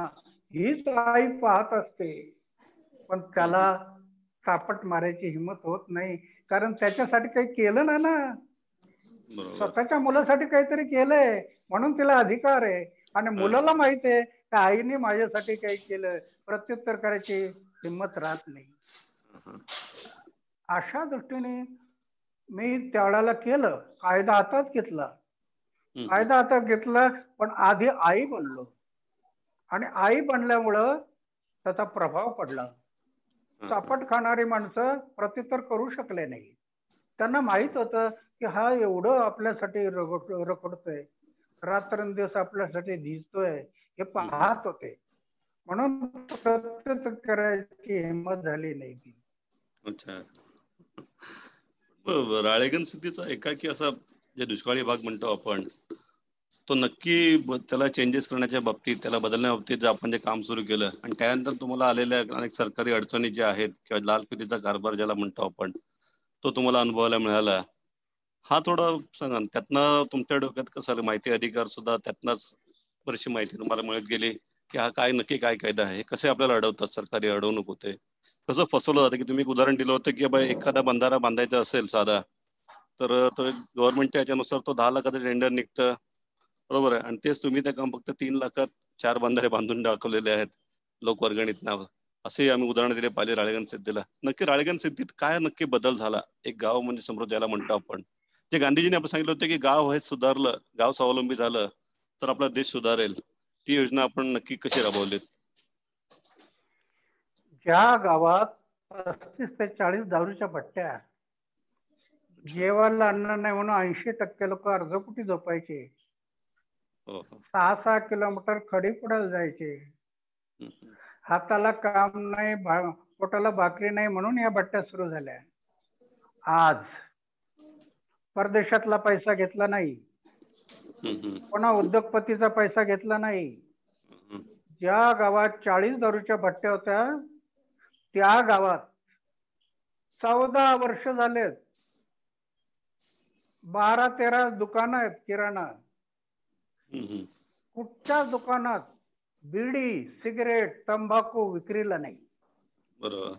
हीच आई पाहत असते, पण त्याला चापट मारायची हिंमत होत नाही, कारण त्याच्यासाठी काही केलं नाही ना. स्वतःच्या मुलासाठी काहीतरी केलंय म्हणून तिला अधिकार आहे, आणि मुलाला माहित आहे की आईने माझ्यासाठी काही केलं, प्रत्युत्तर करायची हिंमत राहत नाही. अशा दृष्टीने मी त्यावेळेला केलं, कायदा हातात घेतला, पण आधी आई बनलो, आणि आई बनल्यामुळं त्याचा प्रभाव पडला. चापट खाणारी माणसं प्रत्युत्तर करू शकले नाही. त्यांना माहित होतं की हा एवढं आपल्यासाठी रखडतोय, रात्रंदिवस आपल्यासाठी झिजतोय, हे पाहत होते, म्हणून प्रत्युत्तर करायची हिंमत झाली नाही ती. अच्छा. राळेगण सिद्धीचा एकाकी असा जे दुष्काळी भाग म्हणतो आपण, तो नक्की त्याला चेंजेस करण्याच्या बाबतीत, त्याला बदलण्या बाबतीत जे आपण जे काम सुरू केलं, आणि त्यानंतर तुम्हाला आलेल्या अनेक सरकारी अडचणी ज्या आहेत किंवा लालफितीचा कारभार ज्याला म्हणतो आपण, तो तुम्हाला अनुभवायला मिळाला, हा थोडा सांगा. त्यातनं तुमच्या डोक्यात कसं माहिती अधिकार सुद्धा त्यातनंच बरीचशी माहिती तुम्हाला मिळत गेली की हा काय नक्की काय कायदा आहे, कसे आपल्याला अडवतात, सरकारी अडवणूक होते, कसं फसवलं जातं. की तुम्ही एक उदाहरण दिलं होतं की बाबा एखादा बंधारा बांधायचा असेल साधा, तर तो गव्हर्नमेंटच्या याच्यानुसार तो 10 लाखाचं टेंडर निघतं, बरोबर आहे, आणि तेच तुम्ही त्या काम फक्त 3 लाखात 4 बंधारे बांधून दाखवलेले आहेत लोकवर्गणीत नाव. असे आम्ही उदाहरण दिले पाहिजे राळेगण सिद्धीला. नक्की राळेगण सिद्धीत काय नक्की बदल झाला? एक गाव म्हणजे समृद्ध याला म्हणतो आपण, जे गांधीजींनी आपण सांगितलं होतं की गाव हे सुधारलं, गाव स्वावलंबी झालं तर आपला देश सुधारेल, ती योजना आपण नक्की कशी राबवलीत? ज्या गावात 35 ते 40 दारूच्या भट्ट्या, जेवायला अन्न नाही म्हणून 80% लोक अर्धपोटी झोपायचे, 6-6 किलोमीटर खडी पुढायला जायचे, हाताला काम नाही, पोटाला भाकरी नाही म्हणून या भट्ट्या सुरू झाल्या. आज परदेशातला पैसा घेतला नाही, कोणा उद्योगपतीचा पैसा घेतला नाही. ज्या गावात 40 दारूच्या भट्ट्या होत्या त्या गावात 14 वर्ष झालेत 12-13 दुकानं आहेत किराणा. कुठच्या दुकानात बिडी, सिगरेट, तंबाखू विक्रीला नाही. बरोबर.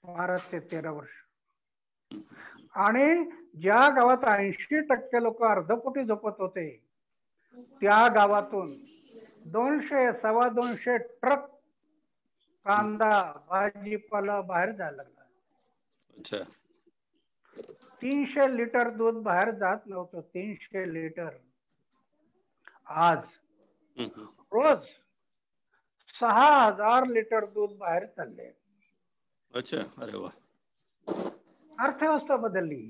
12 ते 13 वर्ष. आणि ज्या गावात 80% लोक अर्धपोटी झोपत होते त्या गावातून 200-225 ट्रक कांदा भाजीपाला बाहेर जायला लागला. अच्छा. 300 लिटर दूध बाहेर जात नव्हतं. 300 लिटर. आज रोज 6000 लिटर दूध बाहेर चालले. अच्छा. अरे वा. अर्थव्यवस्था बदलली.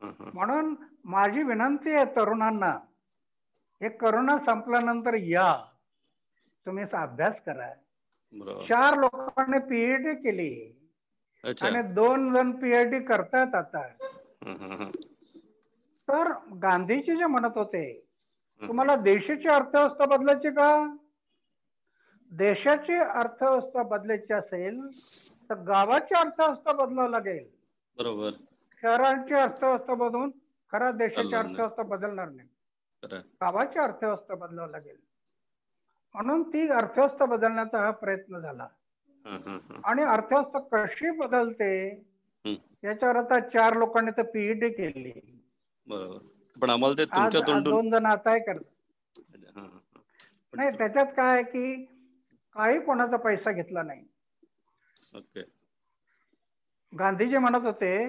म्हणून माझी विनंती आहे तरुणांना, हे करोना संपल्यानंतर या, तुम्ही अभ्यास करा. 4 लोकांनी पीएचडी केली आणि 2 जण पीएचडी करतात आता. तर गांधीजी जे म्हणत होते, तुम्हाला देशाची अर्थव्यवस्था बदलायची का? देशाची अर्थव्यवस्था बदलायची असेल तर गावाची अर्थव्यवस्था बदलावी लागेल. बरोबर. शहरांची अर्थव्यवस्था बदलून खरा देशाची अर्थव्यवस्था बदलणार नाही. गावाची अर्थव्यवस्था बदलावी लागेल. म्हणून ती अर्थव्यवस्था बदलण्याचा हा प्रयत्न झाला. आणि अर्थव्यवस्था कशी बदलते याच्यावर आता 4 लोकांनी तर पीएचडी केली. बरोबर. पण आम्हाला ते तुमच्या 2 जण आता करतात. नाही, त्याच्यात काय आहे की काही कोणाचा पैसा घेतला नाही. गांधीजी म्हणत होते,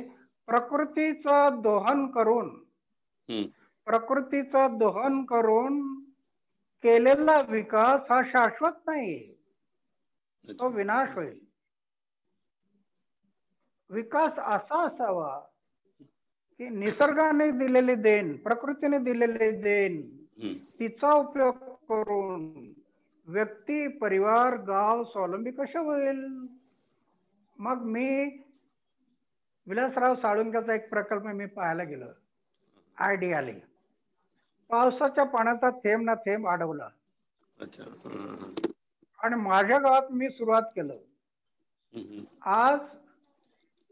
प्रकृतीचं दोहन करून केलेला विकास हा शाश्वत नाही, तो विनाश होईल. विकास असा असावा की निसर्गाने दिलेली देण, प्रकृतीने दिलेली देण, तिचा उपयोग करून व्यक्ती, परिवार, गाव स्वावलंबी कसे होईल. मग मी विलासराव साळुंखेचा एक प्रकल्प मी पाहायला गेलो. आयडियाली पावसाच्या पाण्याचा थेंब ना थेंब अडवला. आणि माझ्या गावात मी सुरुवात केलं. आज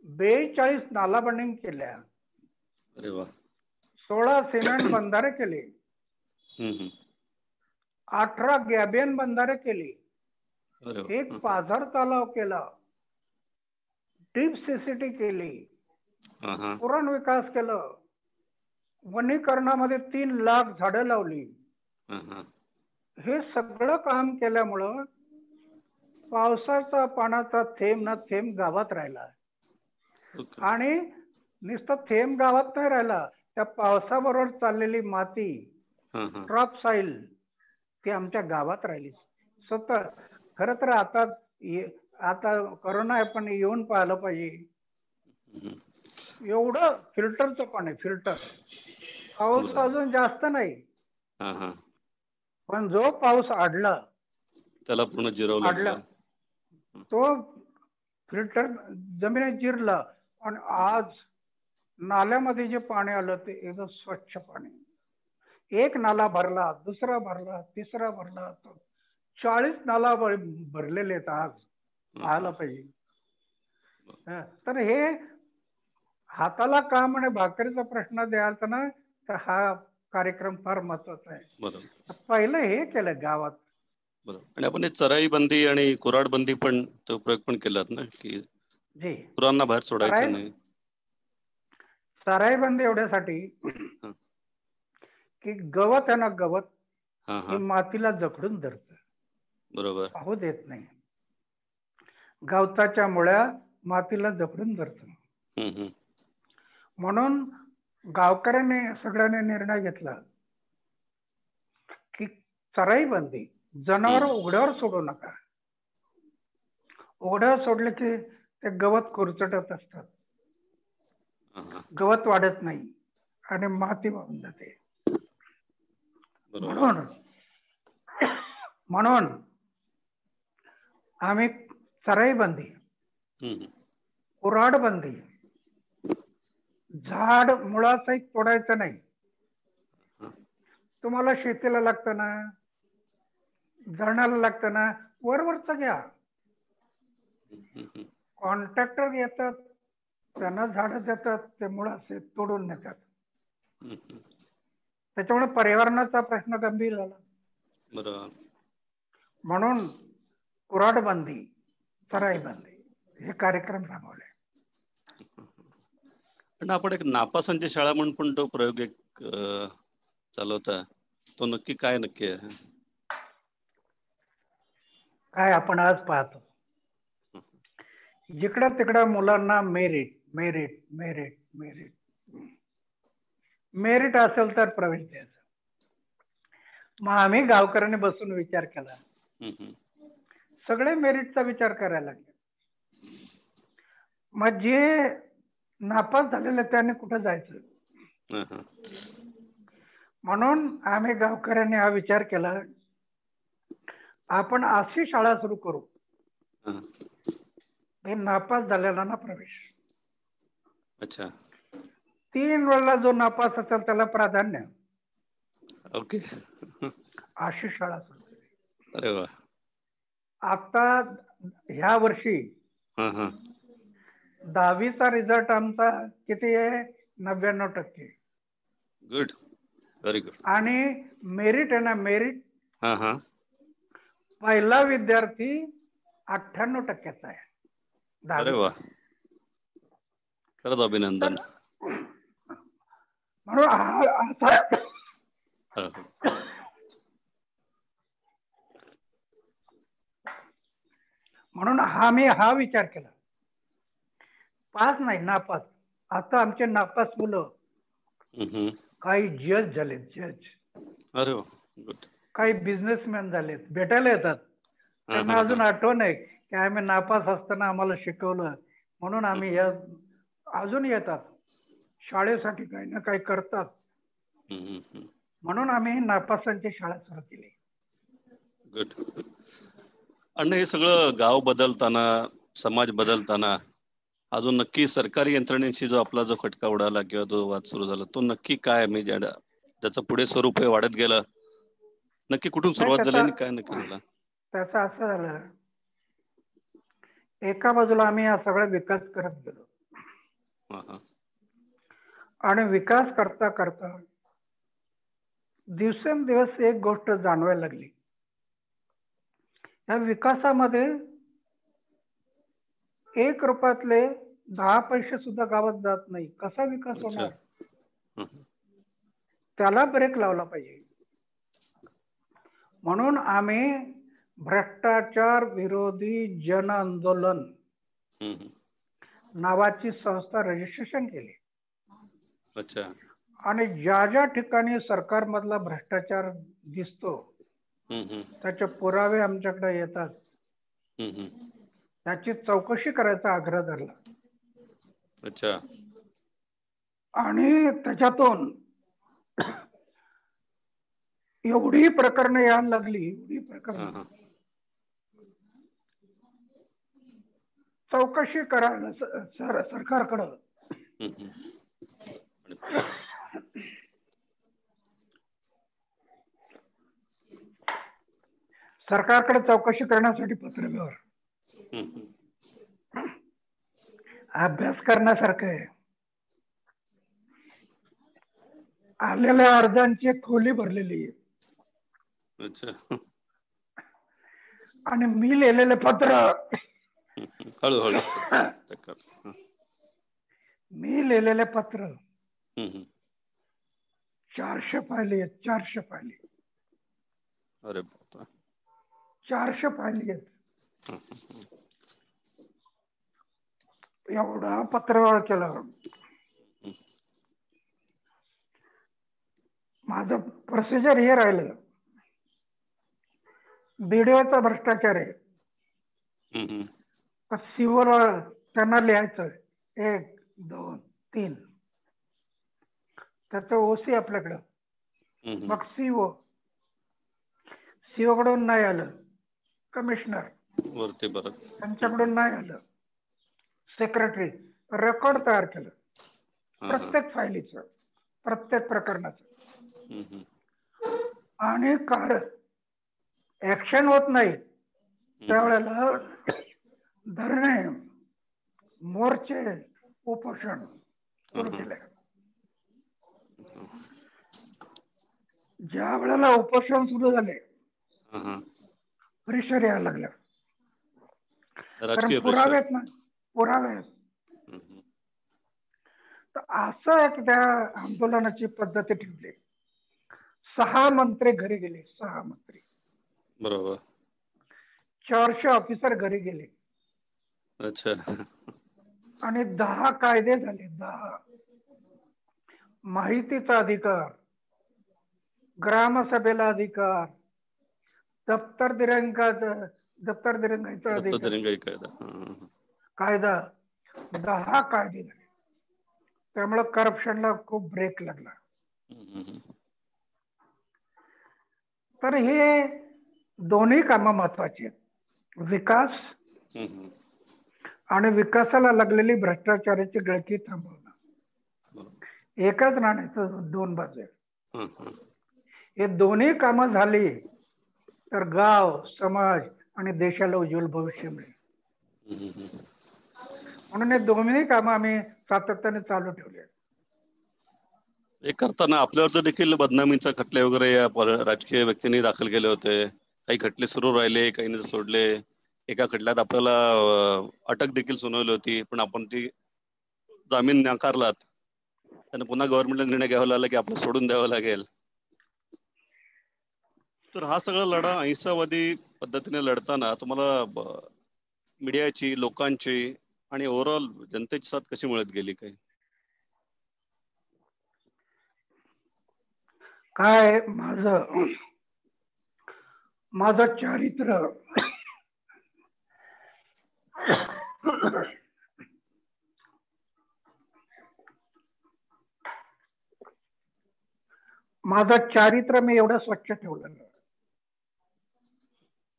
42 नालाबंदी केल्या. 16 सिमेंट बंधारे केले. 18 गॅबियन बंधारे केली. एक पाझर तलाव केला. डीप सीसीटी केली. पुरण विकास केलं. वनीकरणामध्ये 3 लाख झाडं लावली. हे सगळं काम केल्यामुळं पावसाचा पाण्याचा थेंब ना थेंब गावात राहिला. आणि नुसतं थेंब गावात नाही राहिला, त्या पावसाबरोबर चाललेली माती, ड्रॉप सॉइल, ती आमच्या गावात राहिली. स्वतः खरं तर आता करोना आहे पण येऊन पाहिलं पाहिजे. एवढं फिल्टरचं पाणी, फिल्टर. पाऊस अजून जास्त नाही, पण जो पाऊस आडला त्याला पूर्ण जिरवलं, तो फिल्टर जमिनीत जिरला. आणि आज नाल्यामध्ये जे पाणी आलं ते एकदम स्वच्छ पाणी. एक नाला भरला, दुसरा भरला, तिसरा भरला, 40 नाला भरलेले आहेत आज. पाहायला पाहिजे. तर हे हाताला काम आणि भाकरीचा प्रश्न द्यायचा ना, तर हा कार्यक्रम फार महत्वाचा आहे. पहिलं हे केलं गावात. आणि आपण चराई बंदी आणि कुऱ्हाड बंदी पण तो प्रयोग पण केलात ना, की गुरांना बाहेर सोडायचं नाही. चराई बंदी एवढ्यासाठी की गवत आहे ना, गवत हे मातीला जखडून धरत. बरोबर. पाहू देत नाही. गवताच्या मुळ्या मातीला जखडून धरत. म्हणून गावकऱ्यांनी सगळ्यांनी निर्णय घेतला की चराई बंदी, जनावर उघड्यावर सोडू नका. उघड्यावर सोडले की ते गवत कुरचटत असतात, गवत वाढत नाही आणि माती वाहून जाते. म्हणून आम्ही चराई बंदी, कुऱ्हाड बंदी, झाड मुळासहित तोडायचं नाही. तुम्हाला शेतीला लागतं ना, जळणाला लागतं ना, वरवरच घ्या. कॉन्ट्रॅक्टर येतात, त्यांना झाडं देतात, ते मुळासहित तोडून नेतात. त्याच्यामुळे पर्यावरणाचा प्रश्न गंभीर झाला. म्हणून कुऱ्हाड बंदी, चराई बंदी हे कार्यक्रम राबवले. पण आपण एक नापासांची शाळा म्हणून पण तो प्रयोग एक चालवता, तो नक्की काय नक्की आहे? काय आपण आज पाहतो जिकडं तिकडं मुलांना merit merit merit merit, merit असेल तर प्रवेश द्यायचा. मग आम्ही गावकऱ्यांनी बसून विचार केला, सगळे मेरिटचा विचार करायला लागले. मग जे नापास झालेले त्याने कुठं जायचं, म्हणून आम्ही गावकऱ्यांनी हा विचार केला, आपण अशी शाळा सुरू करू हे नापास झालेला प्रवेश. अच्छा. 3 वेळेला जो नापास असेल त्याला प्राधान्य. ओके. अशी शाळा सुरू केली. अरे वा. आता ह्या वर्षी 10वीचा रिझल्ट आमचा किती आहे, 99%. Good, very good. आणि मेरिट आहे ना, मेरिट हा. पहिला विद्यार्थी 98%चा आहे. अरे वा, खरंच अभिनंदन. म्हणून मी हा विचार केला, पास नाही नापास. आता आमचे नापास मुलं काही जज झालेत, जज. अरे वा, गुड. काही बिझनेसमॅन झालेत, भेटायला येतात. त्यांना अजून आठवण आहे की आम्ही नापास असताना आम्हाला शिकवलं, म्हणून आम्ही अजून येतात, शाळेसाठी काही ना काही करतात. म्हणून आम्ही नापासांची शाळा सुरू केली. गुड. आणि हे सगळं गाव बदलताना, समाज बदलताना अजून नक्की सरकारी यंत्रणेशी जो आपला जो खटका उडाला किंवा जो वाद सुरू झाला, तो नक्की काय, म्हणजे त्याचं पुढे स्वरूप हे वाढत गेलं, नक्की कुठून सुरुवात झाली आणि काय नक्की झालं? त्याचं असं झालं, एका बाजूला आम्ही हा सगळा विकास करत गेलो, आणि विकास करता करता दिवसेंदिवस एक गोष्ट जाणवायला लागली, या विकासामध्ये 1 रुपयातले 10 पैसे सुद्धा गावात जात नाही. कसा विकास होणार? त्याला ब्रेक लावला पाहिजे. म्हणून आम्ही भ्रष्टाचार विरोधी जन आंदोलन नावाची संस्था रजिस्ट्रेशन केली. अच्छा. आणि ज्या ज्या ठिकाणी सरकारमधला भ्रष्टाचार दिसतो त्याचे पुरावे आमच्याकडे येतात, त्याची चौकशी करायचा आग्रह धरला. अच्छा. आणि त्याच्यातून एवढी प्रकरणं यायला लागली, एवढी प्रकरणं, चौकशी करायला सरकारकडं. सरकारकडे चौकशी करण्यासाठी पत्रव्यवहार, अभ्यास करण्यासारखं आहे. आलेल्या अर्जांची खोली भरलेली आहे. आणि मी लिहिलेले पत्र, हळूहळू मी लिहिलेले पत्र 400 पायली आहेत, 400 पायली. अरे बापा, 400 पायली आहेत. एवढा पत्रव्यवहार केला. माझं प्रोसिजर हे राहिलं, बीडीओचा भ्रष्टाचार आहे, सीओ त्यांना लिहायचं 1, 2, 3, त्याचं ओसी आपल्याकडं. मग सीओ कडून नाही आलं, कमिशनर वरती बरं त्यांच्याकडून नाही आलं, सेक्रेटरी रेकॉर्ड तयार केलं प्रत्येक फायलीचं, प्रत्येक प्रकरणाचं. आणि कारण ऍक्शन होत नाही त्यावेळेला धरणे, मोर्चे, उपोषण सुरू केले. ज्या वेळेला उपोषण सुरू झाले, प्रेशर यायला लागलं, कारण पुरावे आहेत ना, पुरावे आहेत. तर असं एक त्या आंदोलनाची पद्धती ठेवली. 6 मंत्री घरी गेले, 6 मंत्री, बरोबर, 400 ऑफिसर घरी गेले. अच्छा. आणि 10 कायदे झाले. 10. माहितीचा अधिकार, ग्रामसभेला अधिकार, दप्तर दिरंगाईचा अधिकार, दत्तरिंगाई कायदा. कायदा, 10 कायदे झाले. त्यामुळे करप्शनला खूप ब्रेक लागला. तर हे दोन्ही कामं महत्वाची आहेत. विकास आणि विकासाला लागलेली भ्रष्टाचाराची गळती थांबवणं. एकाच नाण्याचं 2 बाजू आहेत. हे दोन्ही कामं झाली तर गाव, समाज आणि देशाला उज्ज्वल भविष्य मिळेल. म्हणून हे दोन्ही कामं आम्ही सातत्याने चालू ठेवले. हे करताना आपल्यावर देखील बदनामीचा खटले वगैरे या राजकीय व्यक्तींनी दाखल केले होते. काही खटले सुरू राहिले, काही सोडले. एका खटल्यात आपल्याला अटक देखील सुनावली होती, पण आपण ती जामीन नाकारलात. त्यांना पुन्हा गव्हर्नमेंटला निर्णय घ्यावा लागला की आपल्याला सोडून द्यावं लागेल. तर हा सगळा लढा अहिंसावादी पद्धतीने लढताना तुम्हाला मीडियाची, लोकांची आणि ओव्हरऑल जनतेची साथ कशी मिळत गेली? काय माझं चारित्र्य मी एवढं स्वच्छ ठेवलं,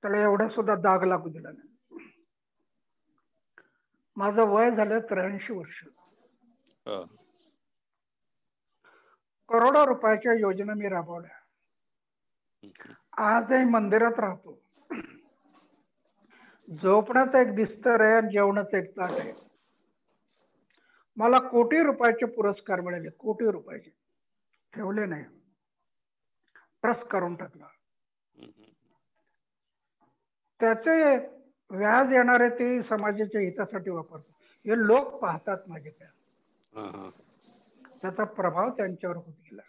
त्याला एवढा सुद्धा दाग लागू दिला नाही. माझं वय झालं 83 वर्ष. करोडो रुपयाच्या योजना मी राबवल्या. आजही मंदिरात राहतो. झोपण्याचं एक बिस्तर आहे आणि जेवणाचं एक ताट आहे. मला कोटी रुपयाचे पुरस्कार मिळाले, कोटी रुपयाचे. ठेवले नाही, ट्रस्ट करून टाकला. त्याचे व्याज येणारे ते समाजाच्या हितासाठी वापरतो. हे लोक पाहतात माझ्याकडे, त्याचा प्रभाव त्यांच्यावर होत गेला.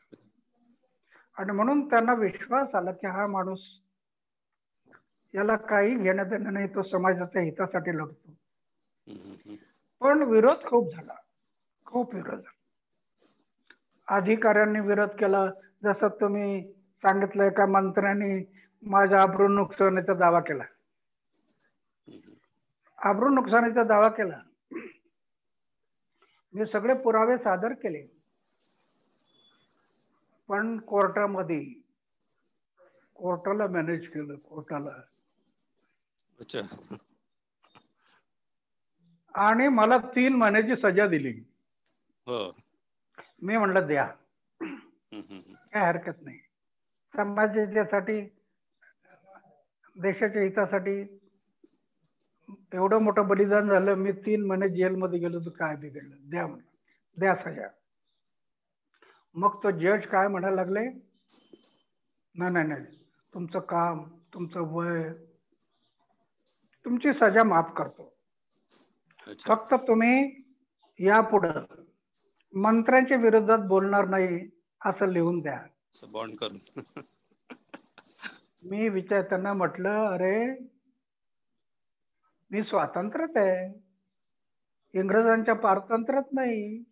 आणि म्हणून त्यांना विश्वास आला की हा माणूस, याला काही घेणं देणं नाही, तो समाजाच्या हितासाठी लढतो. पण विरोध खूप झाला, खूप विरोध झाला. अधिकाऱ्यांनी विरोध केला. जसं तुम्ही सांगितलं, एका मंत्र्यांनी माझ्या आबरू नुकसानीचा दावा केला. आबरू नुकसानीचा दावा केला. मी सगळे पुरावे सादर केले, पण कोर्टाला मॅनेज केलं. कोर्टाला आणि मला 3 महिन्याची सजा दिली. मी म्हणलं द्या, काय हरकत नाही. समाजासाठी, देशाच्या हितासाठी एवढं मोठं बलिदान झालं. मी 3 महिने जेलमध्ये गेलो तर काय बिघडलं, द्या म्हणलं, द्या सजा. मग तो जज काय म्हणायला लागले, नाही, तुमचं काम, तुमचं वय, तुमची सजा माफ करतो. फक्त तुम्ही यापुढं मंत्र्यांच्या विरोधात बोलणार नाही असं लिहून द्या. बॉन्ड करून. मी त्यांना म्हटलं, अरे मी स्वातंत्र्यात आहे, इंग्रजांच्या पारतंत्र्यात नाही.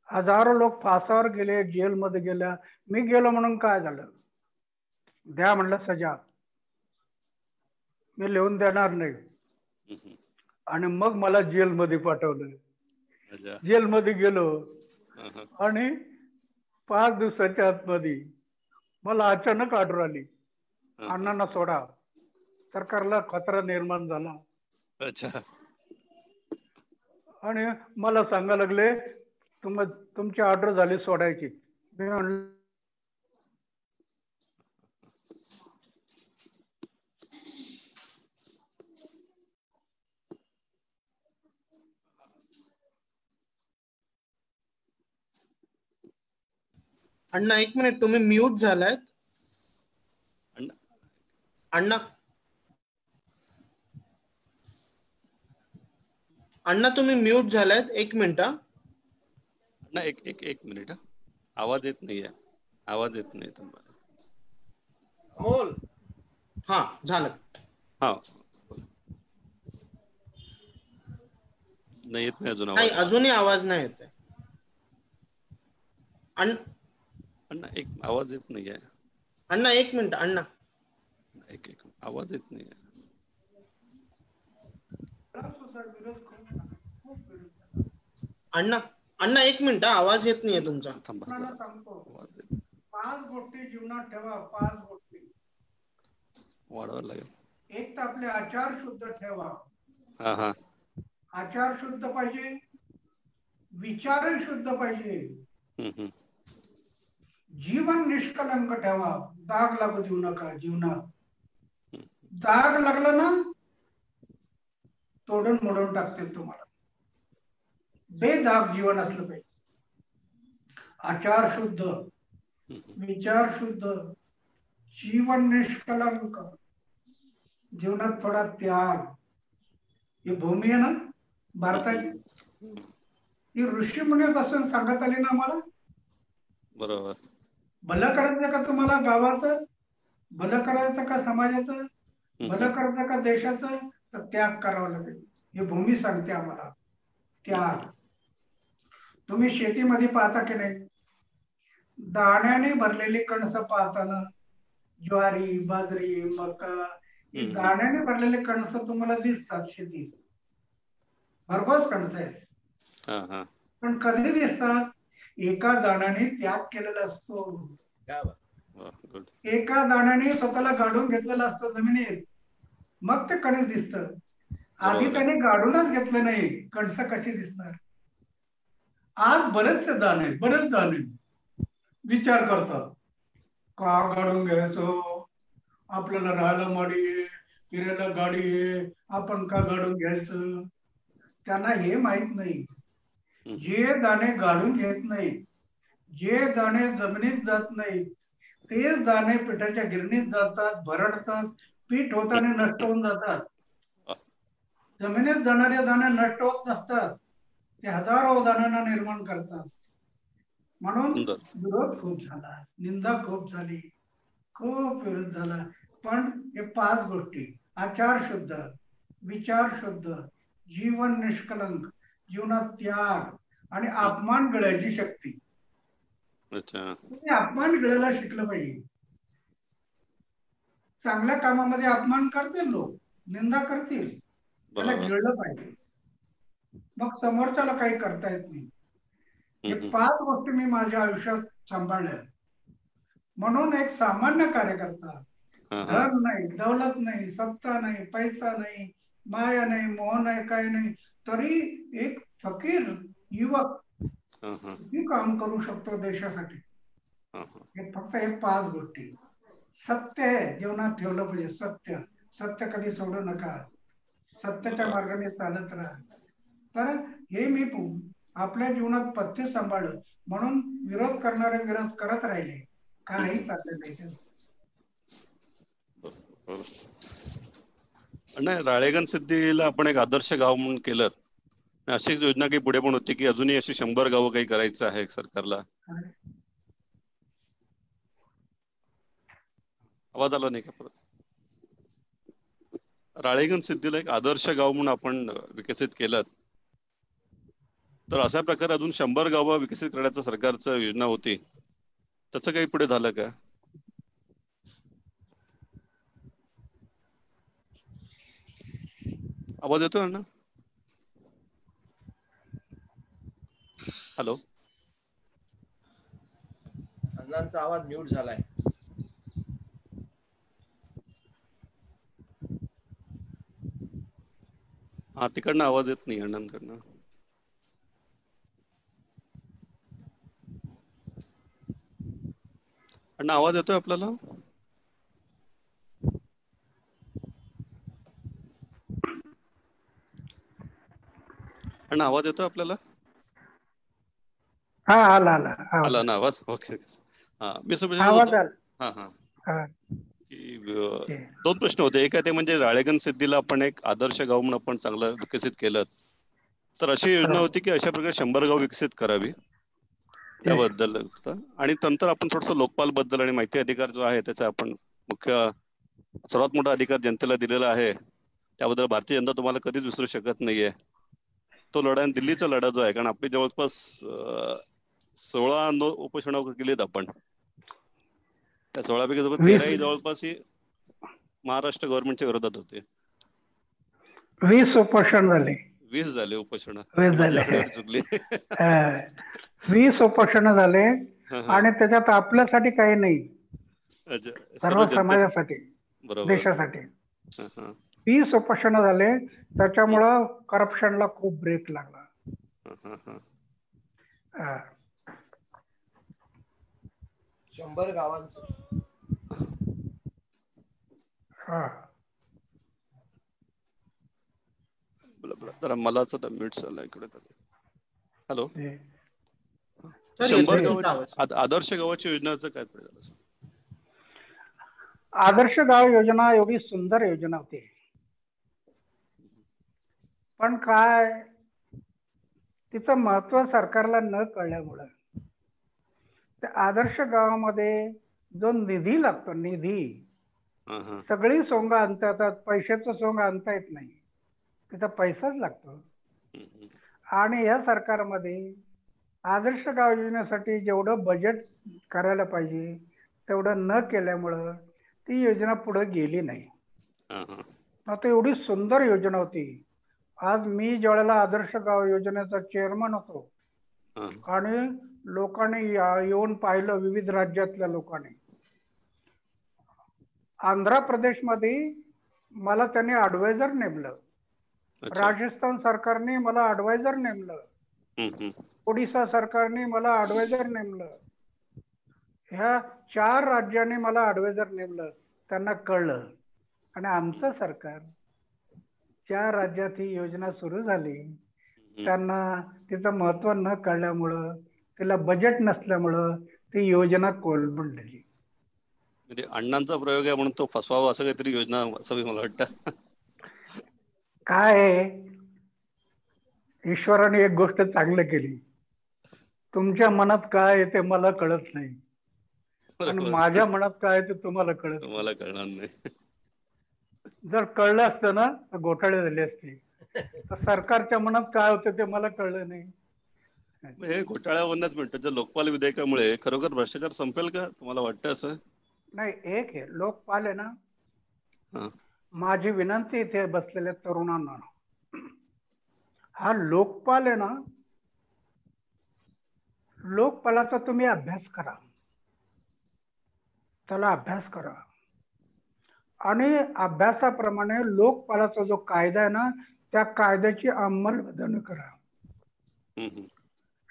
हजारो लोक फासावर गेले, जेलमध्ये गेल्या. मी गेलो म्हणून काय झालं, द्या म्हणलं सजा, मी लिहून देणार नाही. आणि मग मला जेलमध्ये पाठवलं. जेलमध्ये गेलो आणि 5 दिवसाच्या आतमध्ये मला अचानक ऑर्डर आली, अण्णांना सोडा, सरकारला खतरा निर्माण झाला. आणि मला सांगायला लागले, तुमची ऑर्डर झाली सोडायची. मी म्हणलं, अण्णा 1 मिनिट, तुम्ही म्यूट झालायत. अण्णा तुम्ही म्यूट झालायत. 1 मिनिट. ना एक मिनिट. आवाज येत नाहीये, आवाज येत नाही तुम्हाला. अमोल, हा झालं. हा, नाही येत नाही अजून नाही, आवाज. अजूनही आवाज नाही येत आहे. अण्णा एक आवाज येत नाहीये. अण्णा एक मिनिट अण्णा. एक आवाज येत नाहीये. अण्णा अण्णा एक मिनिट, आवाज येत नाहीये तुमचा. थांबा जरा. आवाज येत. 5 गोष्टी जीवनात ठेवा. 5 गोष्टी वाढवायला लागेल. एक तर आपले आचार शुद्ध ठेवा. हा हा. आचार शुद्ध पाहिजे, विचार शुद्ध पाहिजे, जीवन निष्कलंक ठेवा. दाग लागू देऊ नका जीवनात. दाग लागलं ना तोडून मोडून टाकतील तुम्हाला. बेदाग जीवन असलं पाहिजे. आचार शुद्ध, विचार शुद्ध, जीवन निष्कलंक, जीवनात थोडा त्याग. ही भूमी आहे ना भारताची, ही ऋषी मुनीपासून सांगत आली ना आम्हाला. बरोबर. भलं करायचं का तुम्हाला गावाचं, भलं करायचं का समाजाचं, भलं करायचं का देशाचं, तर त्याग करावा लागेल. ही भूमी सांगते आम्हाला त्याग. तुम्ही शेतीमध्ये पाहता की नाही, दाण्याने भरलेली कणसं पाहताना, ज्वारी, बाजरी, मका, ही दाण्याने भरलेले कणसं तुम्हाला दिसतात शेतीत. भरघोस कणसं आहेत, पण कधी दिसतात? एका दाण्याने त्याग केलेला असतो. एका दाण्याने स्वतःला गाडून घेतलेलं असतं जमिनीत, मग ते कणीस दिसतं. आधी त्याने गाडूनच घेतलं नाही, कणसं कशी दिसणार? आज बरेचसे दाणे, बरेच दाणे विचार करतात, का गाडून घ्यायचं, आपल्याला राहायला माडी आहे, फिरायला गाडी आहे, आपण का गाडून घ्यायचं? त्यांना हे माहित नाही, जे दाणे गाडून घेत नाही, जे दाणे जमिनीत जात नाही, तेच दाणे पिठाच्या गिरणीत जातात, भरडतात, पीठ होताना नष्ट होऊन जातात. जमिनीत जाणारे दाणे नष्ट होत नसतात, ते हजारो दाण्यांना निर्माण करतात. म्हणून विरोध खूप झाला, निंदा खूप झाली, खूप विरोध झाला. पण हे 5 गोष्टी, आचार शुद्ध, विचार शुद्ध, जीवन निष्कलंक, जीवनात त्याग आणि अपमान गळ्याची शक्ती. अपमान गळायला शिकलं पाहिजे. चांगल्या कामामध्ये अपमान करतील लोक, निंदा करतील, त्याला गिळलं पाहिजे, मग समोरच्याला काही करता येत नाही. हे 5 गोष्टी मी माझ्या आयुष्यात सांभाळल्या. म्हणून एक सामान्य कार्यकर्ता, धन नाही, दौलत नाही, सत्ता नाही, पैसा नाही, माया नाही, मोह नाही, काही नाही, तरी एक फकीर युवक किती काम करू शकतो देशासाठी. हे फक्त हे 5 गोष्टी. सत्य आहे जीवनात ठेवलं पाहिजे. सत्य, सत्य कधी सोडू नका, सत्याच्या मार्गाने चालत राहा. तर हे मी आपल्या जीवनात पथ्य सांभाळलं, म्हणून विरोध करणारे विरोध करत राहिले, काही चाललं नाही. नाही, राळेगण सिद्धीला आपण एक आदर्श गाव म्हणून केलं. अशी योजना काही पुढे पण होती की अजूनही अशी 100 गावं काही करायचं आहे सरकारला? आवाज आला नाही का परत? राळेगण सिद्धीला एक आदर्श गाव म्हणून आपण विकसित केलं, तर अशा प्रकारे अजून 100 गावं विकसित करण्याचं सरकारचं योजना होती. त्याचं काही पुढे झालं का? आवाज येतोय ना? हॅलो, अण्णांचा आवाज म्यूट झालाय. हा, तिकडनं आवाज येत नाही अण्णांकडनं. अण्णा आवाज येतोय आपल्याला? अण्णा आवाज येतोय आपल्याला? हा, आला आला आला ना आवाज? ओके. हा, मी आवाज हा हा की 2 प्रश्न होते. एक आहे ते म्हणजे राळेगण सिद्धीला आपण एक आदर्श गाव म्हणून आपण चांगलं विकसित केलं, तर अशी योजना होती की अशा प्रकारे 100 गाव विकसित करावी, त्याबद्दल. आणि नंतर आपण थोडस लोकपाल बद्दल आणि माहिती अधिकार जो आहे त्याचा आपण मुख्य सर्वात मोठा अधिकार जनतेला दिलेला आहे, त्याबद्दल भारतीय जनता तुम्हाला कधीच विसरू शकत नाहीये. तो लढा आणि दिल्लीचा लढा जो आहे, कारण आपली जवळपास 16 उपोषणं केलीत आपण. त्या 16पैकी 13 जवळपास ही महाराष्ट्र गव्हर्नमेंटच्या विरोधात होते. 20 उपोषण झाले. 20 झाले उपोषण. 20 झाले. चुकली. 20 उपोषण झाले आणि त्याच्यात आपल्यासाठी काही नाही, सर्व समाजासाठी, देशासाठी 20 उपोषण झाले. त्याच्यामुळं करप्शनला खूप ब्रेक लागला. 100 गावांचं. जरा मला म्यूट झाला इकडे. हॅलो. आदर्श गावाची योजनाचं काय झालं? आदर्श गाव योजना एवढी सुंदर योजना होती, पण काय तिचं महत्व सरकारला न कळल्यामुळं त्या आदर्श गावामध्ये जो निधी लागतो, निधी सगळी सोंग आणता येतात, पैशाचं सोंग आणता येत नाही, तिथं पैसाच लागतो. आणि या सरकारमध्ये आदर्श गाव योजनेसाठी जेवढं बजेट करायला पाहिजे तेवढं न केल्यामुळं ती योजना पुढे गेली नाही. आता एवढी सुंदर योजना होती. आज मी ज्यावेळेला आदर्श गाव योजनेचा चेअरमन होतो आणि लोकांनी येऊन पाहिलं, विविध राज्यातल्या लोकांनी. आंध्र प्रदेशमध्ये मला त्यांनी ॲडवायझर नेमलं, राजस्थान सरकारने मला ॲडवायझर नेमलं, ओडिसा सरकारने मला ॲडवायझर नेमलं. ह्या 4 राज्यांनी मला ॲडवायझर नेमलं. त्यांना कळलं आणि आमचं सरकार ज्या राज्यात ही योजना सुरू झाली त्यांना तिचं महत्व न कळल्यामुळं, तिला बजेट नसल्यामुळं ती योजना कोलमडली. म्हणजे अण्णांचा प्रयोग आहे म्हणून तो फसवावा असं काहीतरी योजना असावी मला वाटतं. काय ईश्वराने एक गोष्ट चांगली केली, तुमच्या मनात काय आहे ते मला कळत नाही आणि माझ्या मनात काय आहे ते तुम्हाला कळणार नाही. जर कळलं असतं ना तर घोटाळे झाले असते. तर सरकारच्या मनात काय होतं ते मला कळलं नाही. हे घोटाळ्यावरच म्हणतात. जर लोकपाल विधेयकामुळे खरोखर भ्रष्टाचार संपेल का, तुम्हाला वाटतं असं? नाही, एक आहे लोकपाल आहे ना, माझी विनंती इथे बसलेल्या तरुणांना, हा लोकपाल आहे ना, लोकपालाचा तुम्ही अभ्यास करा, त्याला अभ्यास करा आणि अभ्यासाप्रमाणे लोकपालाचा जो कायदा आहे ना त्या कायद्याची अंमलबजावणी करा.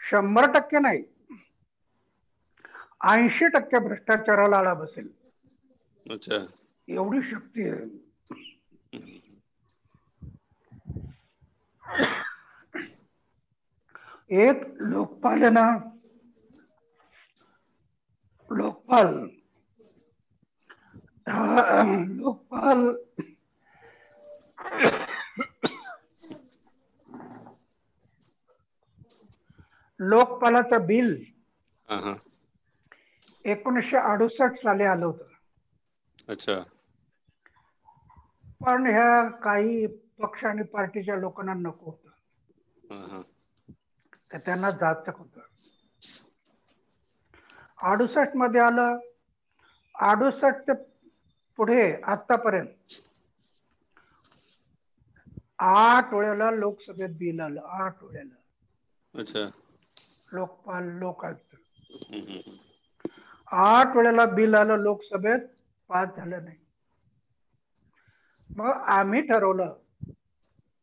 100% नाही, 80% भ्रष्टाचाराला आळा बसेल. एवढी शक्ती आहे. एक लोकपाल आहे ना, लोकपाल लोकपालाचं बिल 1968 साली आलं होतं. अच्छा. पण ह्या काही पक्ष आणि पार्टीच्या लोकांना नको होतं, तर त्यांना जाचक होतं. 68 मध्ये आलं. 68 ते पुढे आतापर्यंत 8 वेळेला लोकसभेत बिल आलं. 8 वेळेला. अच्छा. लोकपाल लोकायुक्त 8 वेळेला बिल आलं लोकसभेत, पास झालं नाही. मग आम्ही ठरवलं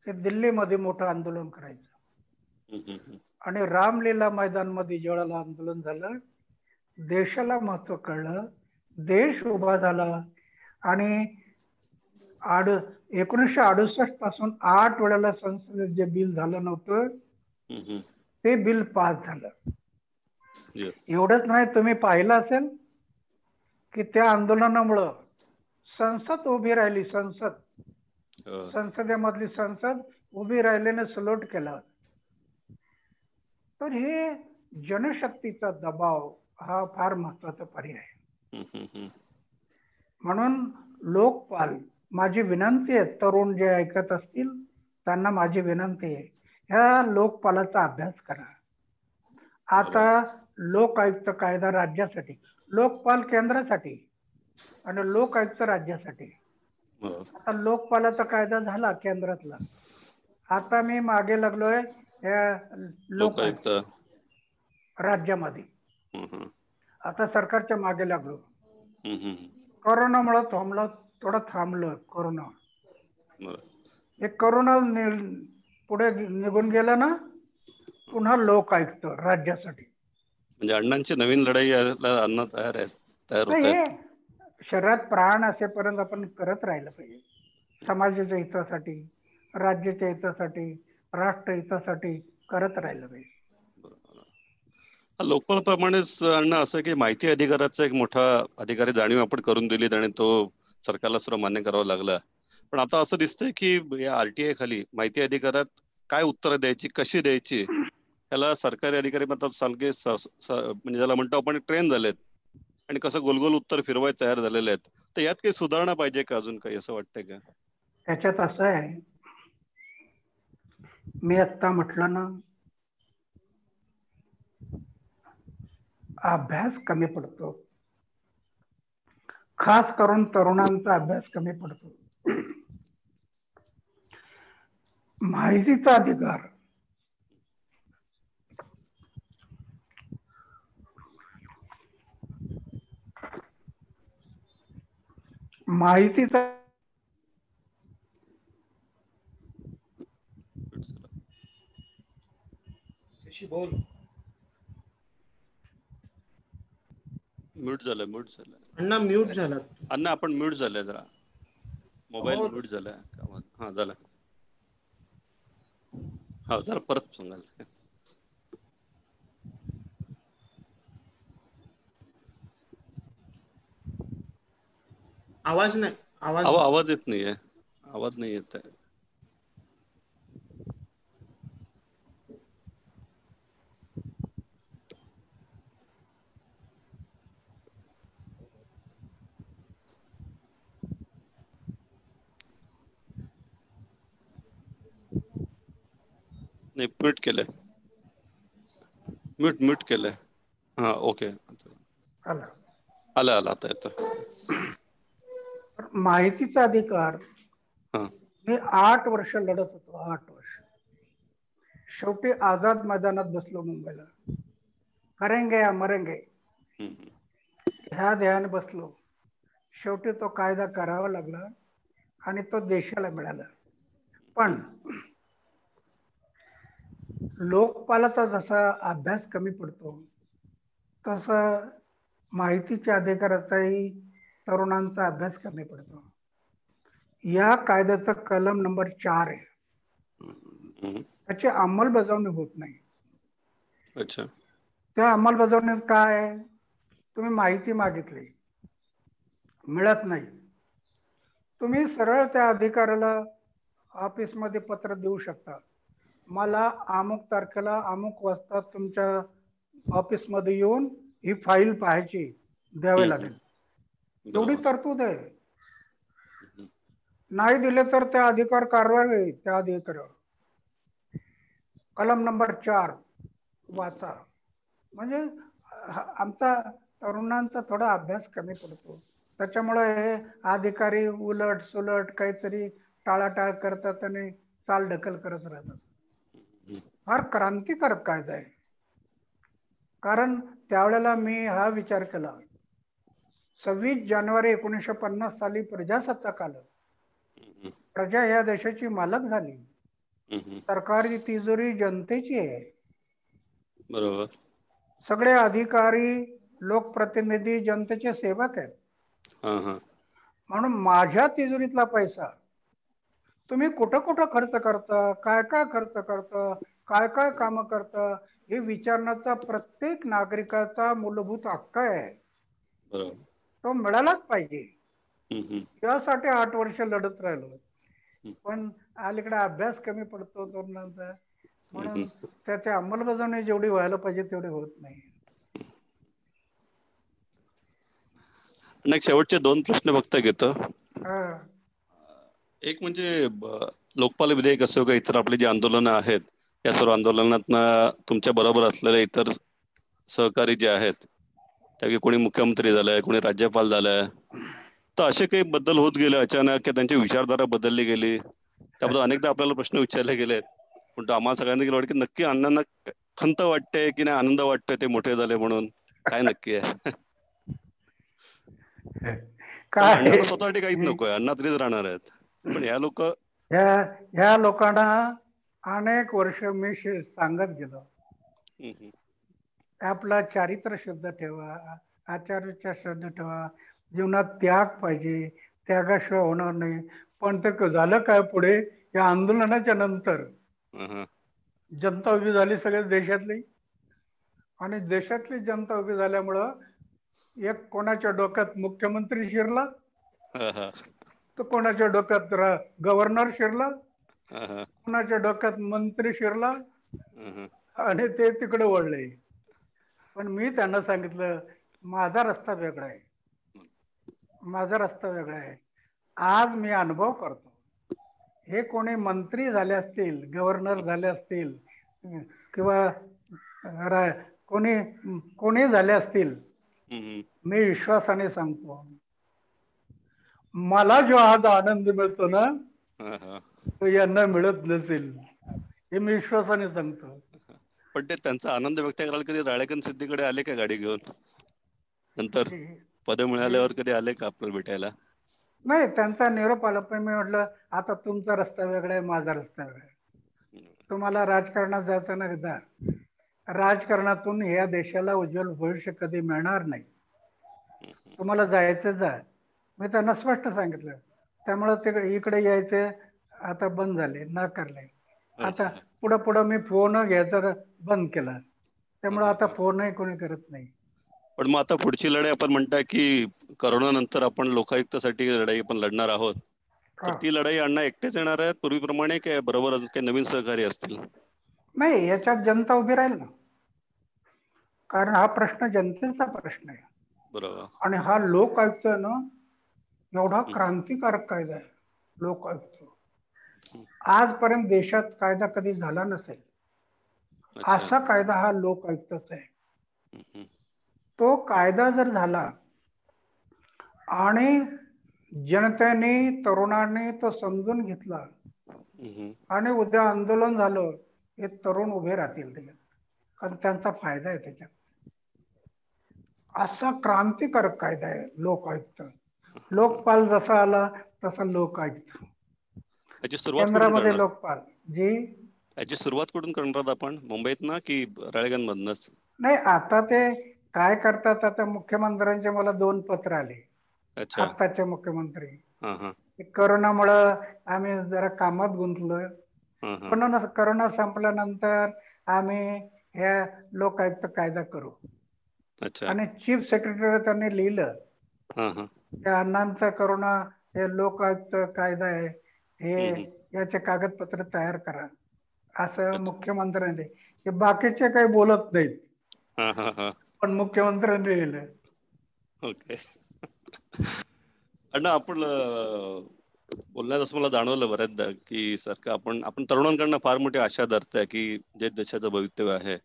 की दिल्लीमध्ये मोठं आंदोलन करायचं आणि रामलीला मैदान मध्ये ज्यावेळेला आंदोलन झालं, देशाला महत्व कळलं, देश उभा झाला आणि 1968 पासून 8 वेळेला संसदेत जे बिल झालं नव्हतं ते बिल पास झालं. एवढंच नाही, तुम्ही पाहिलं असेल की त्या आंदोलनामुळं संसद उभी राहिली. संसदेमधली संसद उभी राहिल्याने सलोट केला. तर हे जनशक्तीचा दबाव हा फार महत्वाचा पर्याय आहे. म्हणून लोकपाल, माझी विनंती आहे, तरुण जे ऐकत असतील त्यांना माझी विनंती आहे ह्या लोकपालाचा अभ्यास करा. आता लोक आयुक्त कायदा राज्यासाठी, लोकपाल केंद्रासाठी आणि लोक आयुक्त राज्यासाठी. आता लोकपालाचा कायदा झाला केंद्रातला, आता मी मागे लागलोय लोक आयुक्त राज्यामध्ये. आता सरकारच्या मागे लागलो. कोरोनामुळे थोडं थांबलं कोरोना. एक कोरोना पुढे निघून गेला ना, पुन्हा लोक आयुक्त राज्यासाठी. म्हणजे अण्णांची नवीन लढाई अण्णा तयार होत आहेत. शरीरात प्राण असेपर्यंत आपण करत राहिलं पाहिजे. समाजाच्या हितासाठी, राज्याच्या हितासाठी, राष्ट्र हितासाठी करत राहिलं पाहिजे. लोकपालप्रमाणेच अण्णा असं की माहिती अधिकाराचा एक मोठा अधिकारी जाणीव आपण करून दिलीत आणि तो सरकारला सुद्धा मान्य करावा लागला. पण आता असं दिसतंय की या आरटीआय खाली माहिती अधिकारात काय उत्तरं द्यायची, कशी द्यायची, याला सरकारी अधिकारी म्हणतात सारखे म्हणजे ज्याला म्हणतो आपण ट्रेन झालेत आणि कसं गोलगोल उत्तर फिरवायला तयार झालेले आहेत. तर यात काही सुधारणा पाहिजे का अजून काही, असं वाटतंय का? त्याच्यात असं आहे, मी आत्ता म्हटलं ना, अभ्यास कमी पडतो, खास करून तरुणांचा अभ्यास कमी पडतो. माहितीचा अधिकार बोल. म्यूट झालं. अण्णा म्यूट झाला. अण्णा आपण म्यूट झालंय, जरा मोबाईल म्यूट झालाय. हा झालं. हा जरा परत सांगाल. आवाज येत नाहीये. आवाज नाही येत आहे. नाही, म्यूट केलंय. म्यूट केलंय. हा ओके, आलं आता येतं. माहितीचा अधिकार मी 8 वर्ष लढत होतो. 8 वर्ष. शेवटी आझाद मैदानात बसलो मुंबईला. करेंगे या मरेंगे ह्या ध्येयाने बसलो. शेवटी तो कायदा करावा लागला आणि तो देशाला मिळाला. पण लोकपालाचा जसा अभ्यास कमी पडतो, तसा माहितीच्या अधिकाराचाही तरुणांचा अभ्यास कमी पडतो. या कायद्याचा कलम नंबर 4 आहे, त्याची अंमलबजावणी होत नाही. अच्छा. त्या अंमलबजावणीत काय आहे, तुम्ही माहिती मागितली, मिळत नाही, तुम्ही सरळ त्या अधिकाऱ्याला ऑफिसमध्ये पत्र देऊ शकता, मला अमुक तारखेला अमुक वाजता तुमच्या ऑफिसमध्ये येऊन ही फाईल पाहायची, द्यावे लागेल. एवढी तरतूद आहे. नाही दिले तर त्या अधिकार कारवाई होईल त्या अधिकाऱ्यावर. कलम नंबर 4 वाचा. म्हणजे आमचा तरुणांचा थोडा अभ्यास कमी पडतो. त्याच्यामुळे हे अधिकारी उलट सुलट काहीतरी टाळाटाळ करतात आणि चाल ढकल करत राहतात. फार क्रांतिकारक कायदा आहे. कारण त्यावेळेला मी हा विचार केला, 26 जानेवारी 1950 साली प्रजासत्ताक आलं, प्रजा या देशाची मालक झाली, सरकारी तिजोरी जनतेची आहे, बरोबर. सगळे अधिकारी लोकप्रतिनिधी जनतेचे सेवक आहेत. म्हणून माझ्या तिजोरीतला पैसा तुम्ही कुठं कुठं खर्च करता, काय काय खर्च करता, काय काय काम करता, हे विचारण्याचा प्रत्येक नागरिकाचा मूलभूत हक्क आहे. तो मिळालाच पाहिजे. त्यासाठी 8 वर्ष लढत राहिलो. पण अलीकडे अभ्यास कमी पडतो तरुणांचा, म्हणून त्याची अंमलबजावणी जेवढी व्हायला पाहिजे तेवढी होत नाही. शेवटचे 2 प्रश्न फक्त घेतो. एक म्हणजे लोकपाल विधेयक असो का इतर आपले जे आंदोलन आहेत, या सर्व आंदोलनात तुमच्या बरोबर असलेले इतर सहकारी जे आहेत, त्यापैकी कोणी मुख्यमंत्री झालंय, कोणी राज्यपाल झालंय, तर असे काही बदल होत गेले अचानक की त्यांची विचारधारा बदलली गेली. त्याबद्दल अनेकदा आपल्याला प्रश्न विचारले गेलेत, पण आम्हाला सगळ्यांना गेलं वाटतं की नक्की अण्णांना खंत वाटते की नाही आनंद वाटतोय ते मोठे झाले म्हणून, काय नक्की आहे? काय अण्णांना स्वतःसाठी काहीच नकोय, अण्णा तरीच राहणार आहेत, पण या लोक ह्या लोकांना अनेक वर्ष मी सांगत गेलो, आपला चारित्र्य शुद्ध ठेवा, आचार्याच्या शुद्ध ठेवा, जीवनात त्याग पाहिजे, त्यागाशिवाय होणार नाही. पण ते झालं काय पुढे, या आंदोलनाच्या नंतर जनता उभी झाली सगळ्या देशातली, आणि देशातली जनता उभी झाल्यामुळं एक कोणाच्या डोक्यात मुख्यमंत्री शिरला, तर कोणाच्या डोक्यात गव्हर्नर शिरला, कोणाच्या डोक्यात मंत्री शिरला, आणि ते तिकडे वळले. पण मी त्यांना सांगितलं, माझा रस्ता वेगळा आहे, माझा रस्ता वेगळा आहे. आज मी अनुभव करतो, हे कोणी मंत्री झाले असतील, गव्हर्नर झाले असतील, किंवा कोणी झाले असतील, मी विश्वासाने सांगतो, मला जो आज आनंद मिळतो ना, तो यांना मिळत नसेल, हे मी विश्वासाने सांगतो. पण ते त्यांचा आनंद व्यक्त करायला कधी राळेगण सिद्धीकडे आले का गाडी घेऊन? नंतर पद मिळाल्यावर कधी आले का आपल्याला भेटायला? नाही, त्यांचा निरोप आला, पण मी म्हटलं आता तुमचा रस्ता वेगळा आहे, माझा रस्ता वेगळा आहे. तुम्हाला राजकारणात जायचं ना, जा. राजकारणातून या देशाला उज्ज्वल भविष्य कधी मिळणार नाही, तुम्हाला जायचं जा. मी त्यांना स्पष्ट सांगितलं. त्यामुळे ते इकडे यायचे आता बंद झाले, नाकारले. आता पुढं मी फोन घ्यायचा बंद केला, त्यामुळे आता फोनही कोणी करत नाही. पण मग आता पुढची लढाई आपण म्हणताय की करोना नंतर आपण लोकायुक्तासाठी लढाई पण लढणार आहोत, तर ती लढाई अण्णा एकटेच येणार आहेत पूर्वीप्रमाणे, की बरोबर अजून काही नवीन सहकारी असतील? नाही, याच्यात जनता उभी राहील ना, कारण हा प्रश्न जनतेचा प्रश्न आहे. बरोबर. आणि हा लोकायुक्त ना एवढा क्रांतिकारक कायदा आहे. लोकायुक्त आजपर्यंत देशात कायदा कधी झाला नसेल असा कायदा हा लोकायुक्ताचा आहे. तो कायदा जर झाला आणि जनतेने, तरुणांनी तो समजून घेतला आणि उद्या आंदोलन झालं, हे तरुण उभे राहतील त्याच्यात, कारण त्यांचा फायदा आहे त्याच्यात. असा क्रांतिकारक कायदा आहे लोकायुक्त. लोकपाल जसा आला तसा लोकायुक्त. केंद्रामध्ये लोकपाल जी याची सुरुवात कुठून करणार आपण? मुंबईत ना की राळेगण मधनच? नाही, आता ते काय करतात, आता मुख्यमंत्र्यांचे मला 2 पत्र आले, आत्ताचे मुख्यमंत्री. करोनामुळं आम्ही जरा कामात गुंतलोय, पण करोना संपल्यानंतर आम्ही हे लोकायुक्त कायदा करू. आणि चीफ सेक्रेटरी त्यांनी लिहिलं की अण्णांचा करोना हे लोकायुक्त कायदा आहे, हे याचे कागदपत्र तयार करा, असं मुख्यमंत्र्यांनी. हे बाकीचे काही बोलत नाहीत, पण मुख्यमंत्र्यांनी लिहिलं. ओके. अण्णा, आपण बोलण्यात असं मला जाणवलं बऱ्याचदा की सरकार आपण तरुणांकडनं फार मोठी आशा धरताय की जे देशाचं भवितव्य आहे.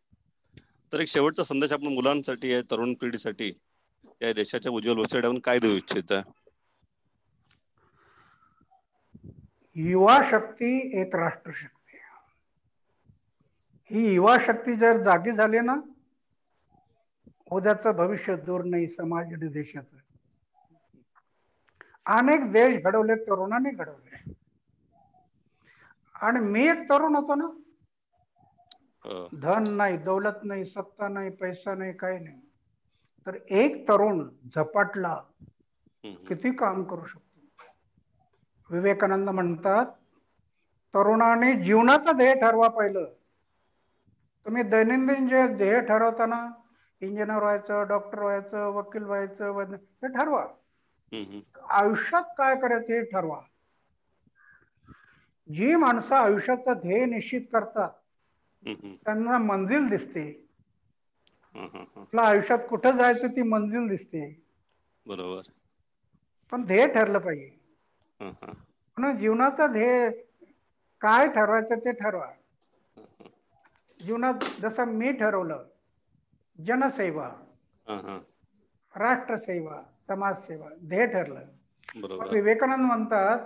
तर एक शेवटचा संदेश आपण मुलांसाठी, तरुण पिढीसाठी, या देशाच्या उज्ज्वल भविष्यासाठी काय देऊ इच्छिता? युवा शक्ती एक राष्ट्रशक्ती. ही युवा शक्ती जर जागी झाली ना, उद्याचं भविष्य दूर नाही समाज आणि देशाचं. अनेक देश घडवले, तरुणांनी घडवले. आणि मी एक तरुण होतो ना, धन नाही, दौलत नाही, सत्ता नाही, पैसा नाही, काही नाही, तर एक तरुण झपाटला किती काम करू शकतो. विवेकानंद म्हणतात, तरुणाने जीवनाचं ध्येय ठरवा पाहिलं. तुम्ही दैनंदिन जे ध्येय ठरवताना, इंजिनियर व्हायचं, डॉक्टर व्हायचं, वकील व्हायचं, हे ठरवा. आयुष्यात काय करायचं हे ठरवा. जी माणसं आयुष्याचं ध्येय निश्चित करतात त्यांना मंजिल दिसते. आपल्या आयुष्यात कुठं जायचं ती मंजिल दिसते. बरोबर. पण ध्येय ठरलं पाहिजे. म्हणून जीवनाचं ध्येय काय ठरवायचं ते ठरवा. जीवनात जसं मी ठरवलं, जनसेवा, राष्ट्रसेवा, समाजसेवा ध्येय ठरलं. बरोबर. विवेकानंद म्हणतात,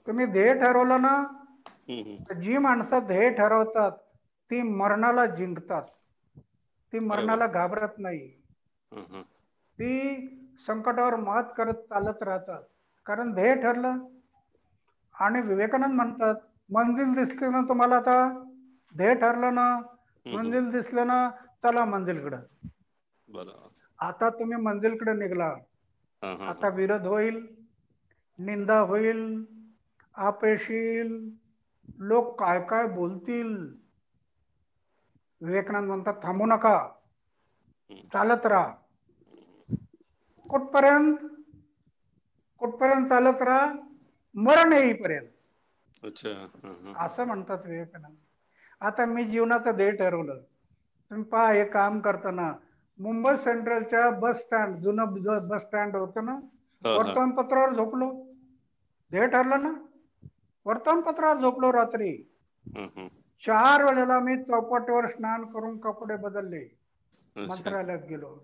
तुम्ही ध्येय ठरवलं ना, जी माणसं ध्येय ठरवतात ती मरणाला जिंकतात, ती मरणाला घाबरत नाही, ती संकटावर मात करत चालत राहतात, कारण ध्येय ठरलं. आणि विवेकानंद म्हणतात, मंजिल दिसली ना तुम्हाला, आता ध्येय ठरलं ना, मंजिल दिसलं ना, चला मंजिलकडं. आता तुम्ही मंजिलकडे निघला, आता विरोध होईल, निंदा होईल, अपयश येईल, लोक काय काय बोलतील. विवेकानंद म्हणतात, थांबू नका, चालत राहा. कुठपर्यंत? कुठपर्यंत चालत राहा? मरण येईपर्यंत. असं म्हणतात विवेकानंद. आता मी जीवनाचं ध्येय ठरवलं. तुम्ही पहा, हे काम करताना मुंबई सेंट्रलच्या बस स्टँड, जुनं बस स्टँड होतं ना, वर्तमानपत्रावर झोपलो. ध्येय ठरलं ना, वर्तमानपत्रावर झोपलो. रात्री 4 वेळेला मी चौपाटीवर स्नान करून कपडे बदलले, मंत्रालयात गेलो.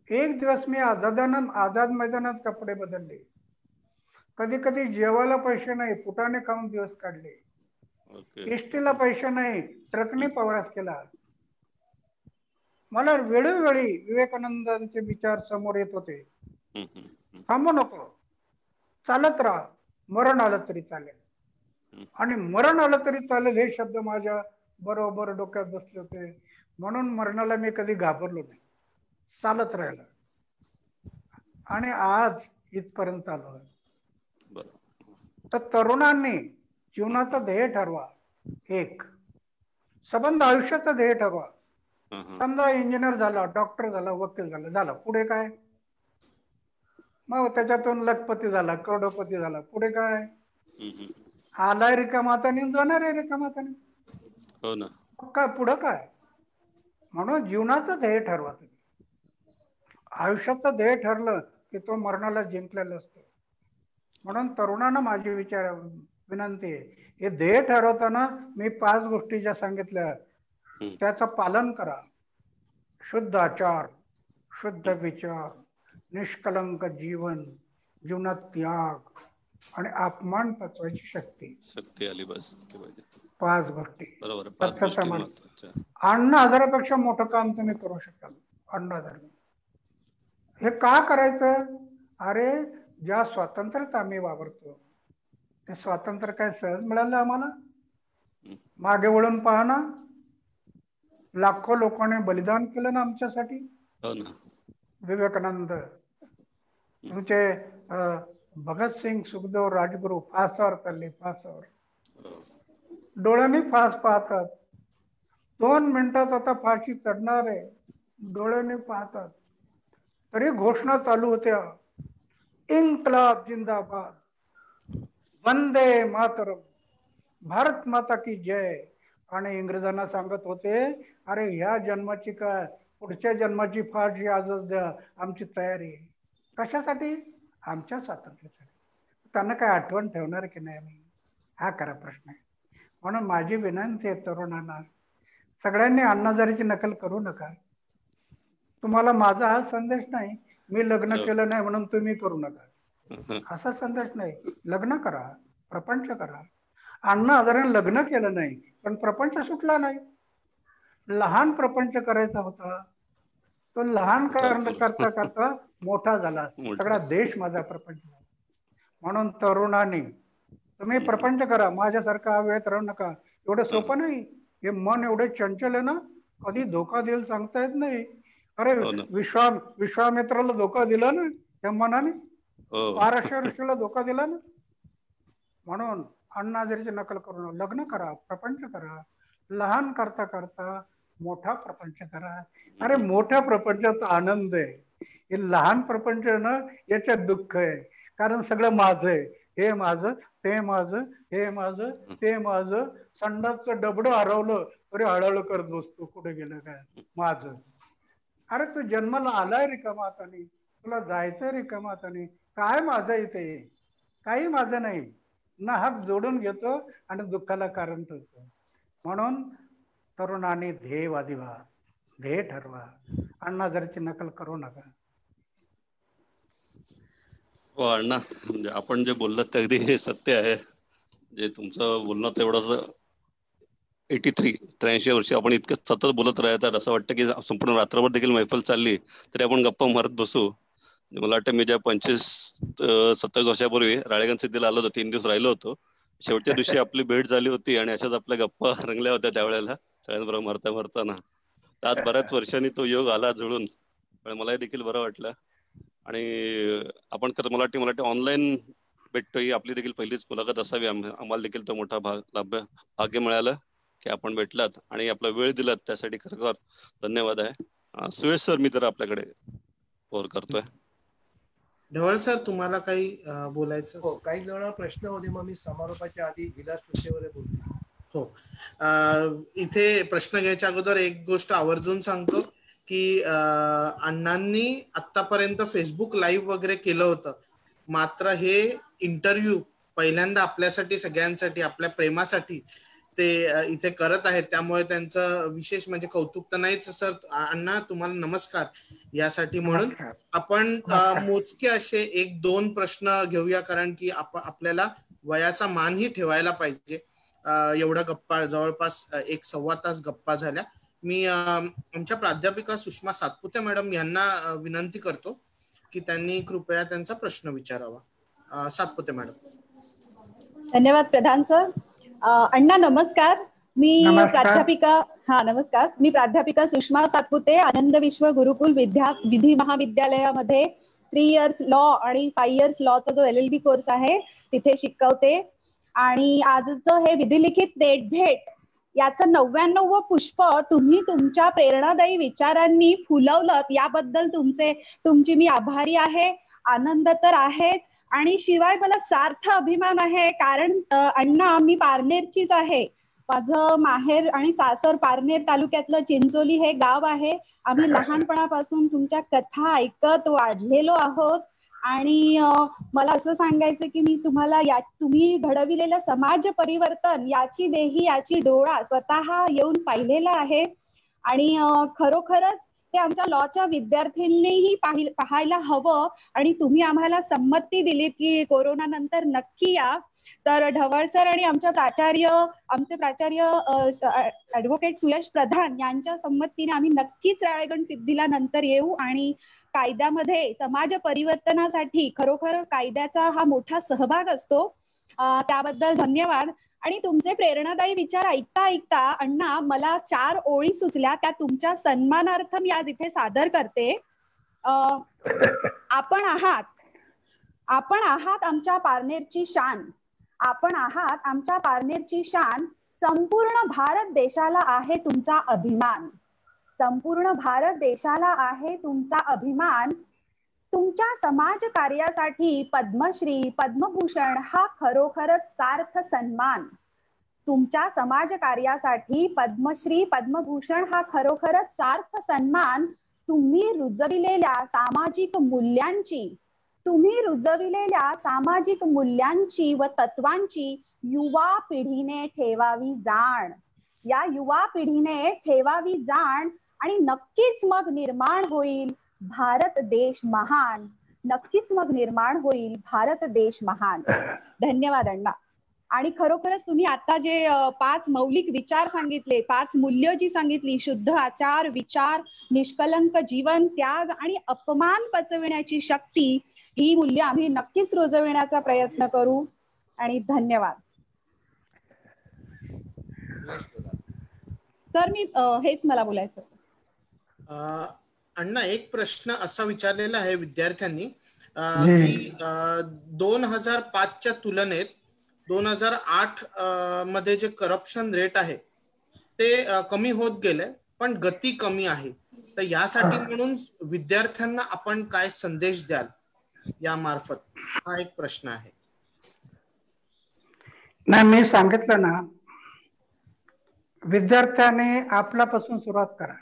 एक दिवस मी आझाद मैदानात कपडे बदलले. कधी कधी जेवायला पैसे नाही, फुटाने खाऊन दिवस काढले. एसटीला पैसे नाही, ट्रकने प्रवास केला. मला वेळोवेळी विवेकानंदांचे विचार समोर येत होते. थांबू नको, चालत राहा, मरण आलं तरी चालेल. आणि मरण आलं तरी चालेल हे शब्द माझ्या बरोबर डोक्यात बसले होते. म्हणून मरणाला मी कधी घाबरलो नाही, चालत राहिलं. आणि आज इथपर्यंत आलो. तर तरुणांनी जीवनाचं ध्येय ठरवा. एक संबंध आयुष्याचं ध्येय ठरवा. समजा इंजिनियर झाला, डॉक्टर झाला, वकील झाला, झाला, पुढे काय? मग त्याच्यातून लखपती झाला, करोडपती झाला, पुढे काय? आलाय रिकामाताने, जाणार आहे रिकामाताने. हो ना. काय पुढं काय? म्हणून जीवनाचं ध्येय ठरवा तुम्ही. आयुष्याचं ध्येय ठरलं की तो मरणाला जिंकलेला असतो. म्हणून तरुणांना माझी विनंती आहे, हे ध्येय ठरवताना मी 5 गोष्टी ज्या सांगितल्या त्याचं पालन करा. शुद्ध आचार, शुद्ध विचार, निष्कलंक जीवन, जीवनात त्याग आणि अपमान पचवायची शक्ती आली बस. 5 गोष्टी. बरोबर. 50,000पेक्षा मोठं काम तुम्ही करू शकाल. 50,000. हे का करायचं? अरे, ज्या स्वातंत्र्यात आम्ही वावरतो ते स्वातंत्र्य काय सहज मिळालं आम्हाला? मागे वळून पहा ना, लाखो लोकांनी बलिदान केलं ना आमच्यासाठी. विवेकानंद, तुमचे भगतसिंग, सुखदेव, राजगुरू फासावर चालले, फासावर डोळ्यांनी फास पाहतात. 2 मिनिटात आता फाशी चढणार आहे, डोळ्यांनी पाहतात. तरी घोषणा चालू होत्या, इन्कलाब जिंदाबाद, वंदे मातरम, भारत माता की जय. आणि इंग्रजांना सांगत होते, अरे ह्या जन्माची काय, पुढच्या जन्माची फाशी आजच द्या, आमची तयारी. कशासाठी? आमच्या स्वातंत्र्यासाठी. त्यांना काय आठवण ठेवणार की नाही आम्ही? हा खरा प्रश्न आहे. म्हणून माझी विनंती आहे तरुणांना, सगळ्यांनी अण्णाहजारेची नकल करू नका. तुम्हाला माझा हा संदेश नाही, मी लग्न केलं नाही म्हणून तुम्ही करू नका, असा संदेश नाही. लग्न करा, प्रपंच करा. अण्णा हजारेने लग्न केलं नाही पण प्रपंच सुटला नाही. लहान प्रपंच करायचा होता, तो लहान करता करता मोठा झाला. सगळा देश माझा प्रपंच झाला. म्हणून तरुणांनी तुम्ही प्रपंच करा, माझ्यासारखा वेळेत राहू नका. एवढं सोपं नाही. हे मन एवढे चंचल आहे ना, कधी धोका देईल सांगता येत नाही. अरे विश्वामित्राला धोका दिला ना त्या मनाने, 1200 ऋषीला धोका दिला ना. म्हणून अण्णा हजारेची नकल करू नका. लग्न करा, प्रपंच करा. लहान करता करता मोठा प्रपंच करा. अरे मोठ्या प्रपंचाचा आनंद आहे, हे लहान प्रपंच ना याच्यात दुःख आहे. कारण सगळं माझं आहे, हे माझं, ते माझं, हे माझं, ते माझं. संडासचं डबडं हरवलं तरी हळहळ करत बसतो, कुठे गेलं काय माझं. अरे तू जन्माला आलाय रिकामा हाताने, तुला जायचंय रिकामा हाताने. काय माझं इथे? काही माझं नाही. ना हात जोडून घेतो आणि दुःखाला कारण ठरतो. म्हणून तरुणांनी ध्येयवादी व्हा, ध्येय ठरवा. अण्णा जरची नकल करू नका. हो अण्णा, म्हणजे आपण जे बोललात ते अगदी हे सत्य आहे. जे तुमचं बोलणं तेवढंच 83 वर्षी आपण इतकं सतत बोलत राहतात, असं वाटतं की संपूर्ण रात्रभर देखील मैफल चालली तरी आपण गप्पा मारत बसू. मला वाटतं मी ज्या 25-27 वर्षापूर्वी राळेगण सिद्धीला आलो होतो, 3 दिवस राहिलो होतो, शेवटच्या दिवशी आपली भेट झाली होती आणि अशाच आपल्या गप्पा रंगल्या होत्या त्यावेळेला सगळ्यांबरोबर मारताना. आज बऱ्याच वर्षांनी तो योग आला जुळून, पण मलाही देखील बरं वाटलं. आणि आपण खरं मला वाटतं ऑनलाईन भेटतो ही आपली देखील पहिलीच मुलाखत असावी. आम्हाला देखील तो मोठा भाग्य मिळालं की आपण भेटलात आणि आपला वेळ दिलात, त्यासाठी खरोखर धन्यवाद आहे. सुयश सर, मी तर आपल्याकडे फोन करतोय. ढवळ सर, तुम्हाला काही बोलायचं? हो, काही जण प्रश्न होते, मग मी समारोपाच्या आधी विलास विषयावर बोलतो. हो, इथे प्रश्न घ्यायच्या अगोदर एक गोष्ट आवर्जून सांगतो की अण्णांनी आतापर्यंत फेसबुक लाईव्ह वगैरे केलं होतं, मात्र हे इंटरव्ह्यू पहिल्यांदा आपल्यासाठी, सगळ्यांसाठी, आपल्या प्रेमासाठी ते इथे करत आहेत. त्यामुळे त्यांचं विशेष म्हणजे कौतुक तर नाहीच सर. अण्णा, तुम्हाला नमस्कार यासाठी. म्हणून आपण मोजके असे 1-2 प्रश्न घेऊया, कारण की आपल्याला वयाचा मानही ठेवायला पाहिजे. एवढा गप्पा, जवळपास 1-सव्वा तास गप्पा झाल्या. मी आमच्या प्राध्यापिका सुषमा सातपुते मॅडम यांना विनंती करतो की त्यांनी कृपया त्यांचा प्रश्न विचारावा. सातपुते मॅडम. धन्यवाद प्रधान सर. अण्णा नमस्कार. मी प्राध्यापिका सुषमा सातपुते, आनंद विश्व गुरुकुल विधी महाविद्यालयामध्ये 3 इयर्स लॉ आणि 5 इयर्स लॉचा जो LLB कोर्स आहे तिथे शिकवते. आणि आजचं हे विधिलिखित नेट भेट याचं 99वं पुष्प तुम्ही तुमच्या प्रेरणादायी विचारांनी फुलवलं, याबद्दल तुमची मी आभारी आहे. आनंद तर आहेच, आणि शिवाय मला सार्थ अभिमान आहे, कारण अण्णा मी पारनेरचीच आहे. माझं माहेर आणि सासर पारनेर तालुक्यातलं चिंचोली हे गाव आहे. आम्ही लहानपणापासून तुमच्या कथा ऐकत वाढलेलो आहोत. आणि मला असं सांगायचं की मी तुम्हाला तुम्ही घडविलेलं समाज परिवर्तन याची देही, याची डोळा स्वतः येऊन पाहिलेला आहे. आणि खरोखरच ते आमच्या लॉच्या विद्यार्थ्यांनीही पाहायला हवं. आणि तुम्ही आम्हाला संमती दिली की कोरोना नंतर नक्की या. तर ढवळ सर आणि आमचे प्राचार्य ऍडव्होकेट सुयश प्रधान यांच्या संमतीने आम्ही नक्कीच राळेगण सिद्धीला नंतर येऊ. आणि कायद्यामध्ये समाज परिवर्तनासाठी खरोखर कायद्याचा हा मोठा सहभाग असतो. त्याबद्दल धन्यवाद. आणि तुमचे प्रेरणादायी विचार ऐकता ऐकता अण्णा मला 4 ओळी सुचल्या, त्या तुमच्या सन्मानार्थ मी आज इथे सादर करते. आपण आहात आमच्या पारनेरची शान. आपण आहात आमच्या पारनेरची शान. संपूर्ण भारत देशाला आहे तुमचा अभिमान. संपूर्ण भारत देशाला आहे तुमचा अभिमान. तुमच्या समाज कार्यासाठी पद्मश्री, पद्मभूषण हा खरोखरच सार्थ सन्मान. तुमच्या समाज कार्यासाठी पद्मश्री, पद्मभूषण हा खरोखरच सार्थ सन्मान. तुम्ही रुजविलेल्या सामाजिक मूल्यांची व तत्वांची युवा पिढीने ठेवावी जाण. या युवा पिढीने ठेवावी जाण, आणि नक्कीच मग निर्माण होईल भारत देश महान. नक्कीच मग निर्माण होईल भारत देश महान. धन्यवाद अण्णा. आणि खरोखरच तुम्ही आता जे 5 मौलिक विचार सांगितले, 5 मूल्य जी सांगितली, शुद्ध आचार विचार, निष्कलंक जीवन, त्याग आणि अपमान पचविण्याची शक्ती, ही मूल्य आम्ही नक्कीच रुजविण्याचा प्रयत्न करू. आणि धन्यवाद सर. मी हेच मला बोलायचं. अण्णा, एक प्रश्न असा विचारलेला आहे विद्यार्थ्यांनी की 2005च्या तुलनेत 2008 मध्ये जे करप्शन रेट आहे ते कमी होत गेलंय, पण गती कमी आहे. तर यासाठी म्हणून विद्यार्थ्यांना आपण काय संदेश द्याल या मार्फत, हा एक प्रश्न आहे. नाही, मी सांगितलं ना, विद्यार्थ्याने आपल्यापासून सुरुवात करा.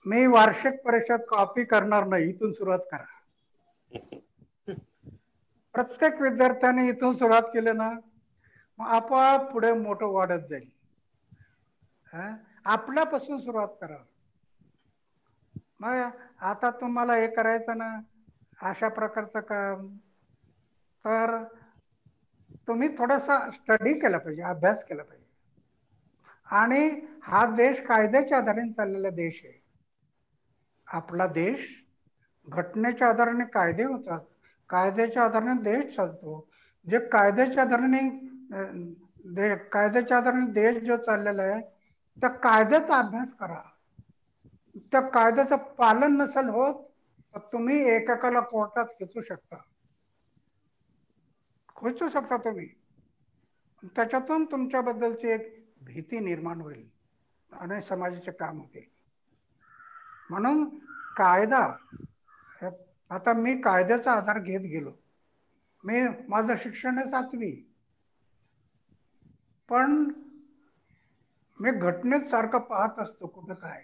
मी वार्षिक परीक्षेत कॉपी करणार नाही, इथून सुरुवात करा. प्रत्येक विद्यार्थ्याने इथून सुरुवात केली ना, मग आपोआप पुढे मोठं वाढत जाईल. आपल्यापासून सुरुवात करा. मग आता तुम्हाला हे करायचं ना अशा प्रकारचं काम, तर तुम्ही थोडासा स्टडी केला पाहिजे, अभ्यास केला पाहिजे. आणि हा देश कायद्याच्या आधारे चाललेला देश आहे. आपला देश घटनेच्या आधाराने कायदे होतात, कायद्याच्या आधाराने देश चालतो. जे कायद्याच्या आधाराने देश जो चाललेला आहे त्या कायद्याचा अभ्यास करा. त्या कायद्याचं पालन नसेल होत तर तुम्ही एकेकाला कोर्टात खेचू शकता तुम्ही. त्याच्यातून तुमच्याबद्दलची एक भीती निर्माण होईल आणि समाजाचे काम होते. म्हणून कायदा, आता मी कायद्याचा आधार घेत गेलो. माझं शिक्षण आहे 7वी, पण मी घटनेत सारखं पाहत असतो कुठं काय,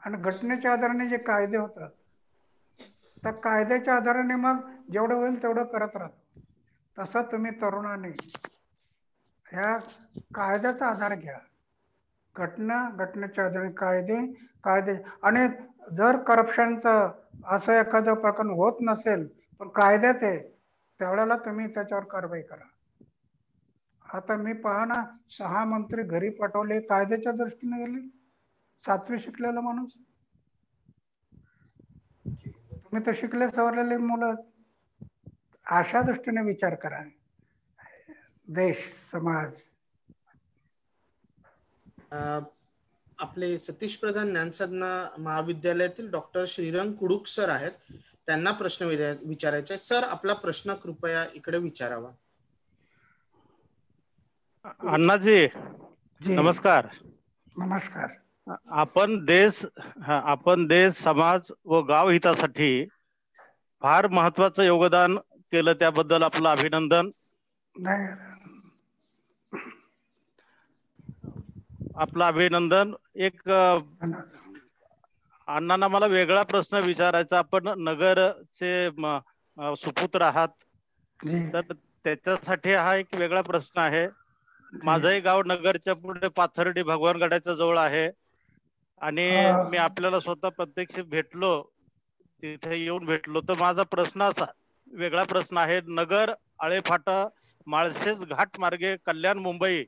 आणि घटनेच्या आधाराने जे कायदे होतात त्या कायद्याच्या आधाराने मग जेवढं होईल तेवढं करत राहतो. तसं तुम्ही तरुणांनी ह्या कायद्याचा आधार घ्या. घटनेच्या आधारे कायदे आणि जर करप्शनचं असं एखादं प्रकरण होत नसेल पण कायद्यात आहे त्यावेळेला तुम्ही त्याच्यावर कारवाई करा. आता मी पहा ना 6 मंत्री घरी पाठवले कायद्याच्या दृष्टीने गेले. 7वी शिकलेला माणूस. तुम्ही तर शिकले सवरलेले मुलं. अशा दृष्टीने विचार करा. देश, समाज. आपले सतीश प्रधान ज्ञानसाधना महाविद्यालयातील डॉक्टर श्रीरंग कुडुक सर आहेत. त्यांना प्रश्न विचारायचा. सर, आपला प्रश्न कृपया इकडे विचारावा. अण्णाजी नमस्कार. नमस्कार. आपण देश, समाज व गाव हितासाठी फार महत्वाचं योगदान केलं, त्याबद्दल आपलं अभिनंदन. एक अण्णांना मला वेगळा प्रश्न विचारायचा. आपण नगरचे सुपुत्र आहात, तर त्याच्यासाठी हा एक वेगळा प्रश्न आहे. माझंही गाव नगरच्या पुढे पाथर्डी भगवानगडाच्या जवळ आहे आणि मी आपल्याला स्वतः प्रत्यक्ष भेटलो, तिथे येऊन भेटलो. तर माझा प्रश्न असा वेगळा प्रश्न आहे. नगर, आळेफाटा, माळशेज घाट मार्गे कल्याण मुंबई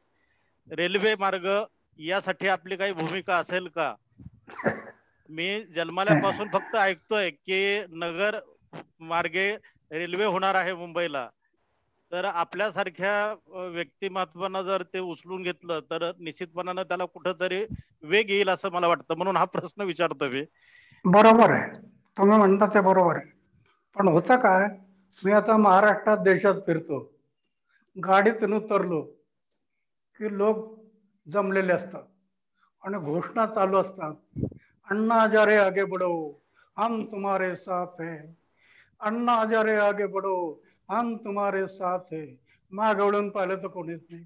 रेल्वे मार्ग यासाठी आपली काही भूमिका असेल का? मी जन्मल्यापासून फक्त ऐकतोय की नगर मार्गे रेल्वे होणार आहे मुंबईला. तर आपल्यासारख्या व्यक्तिमत्वानं जर ते उचलून घेतलं तर निश्चितपणानं त्याला कुठंतरी वेग येईल असं मला वाटतं. म्हणून हा प्रश्न विचारतो मी. बरोबर आहे, तुम्ही म्हणता ते बरोबर आहे. पण होतं काय, मी आता महाराष्ट्रात देशात फिरतो, गाडीतून उतरलो की लोक जमलेले असतात आणि घोषणा चालू असतात. अण्णा हजारे आगे बढ़ो, हम तुम्हारे साथ है. अण्णा हजारे आगे बढ़ो, हम तुम्हारे साथ है. मागवळून पाहिलं तर कोणीच नाही.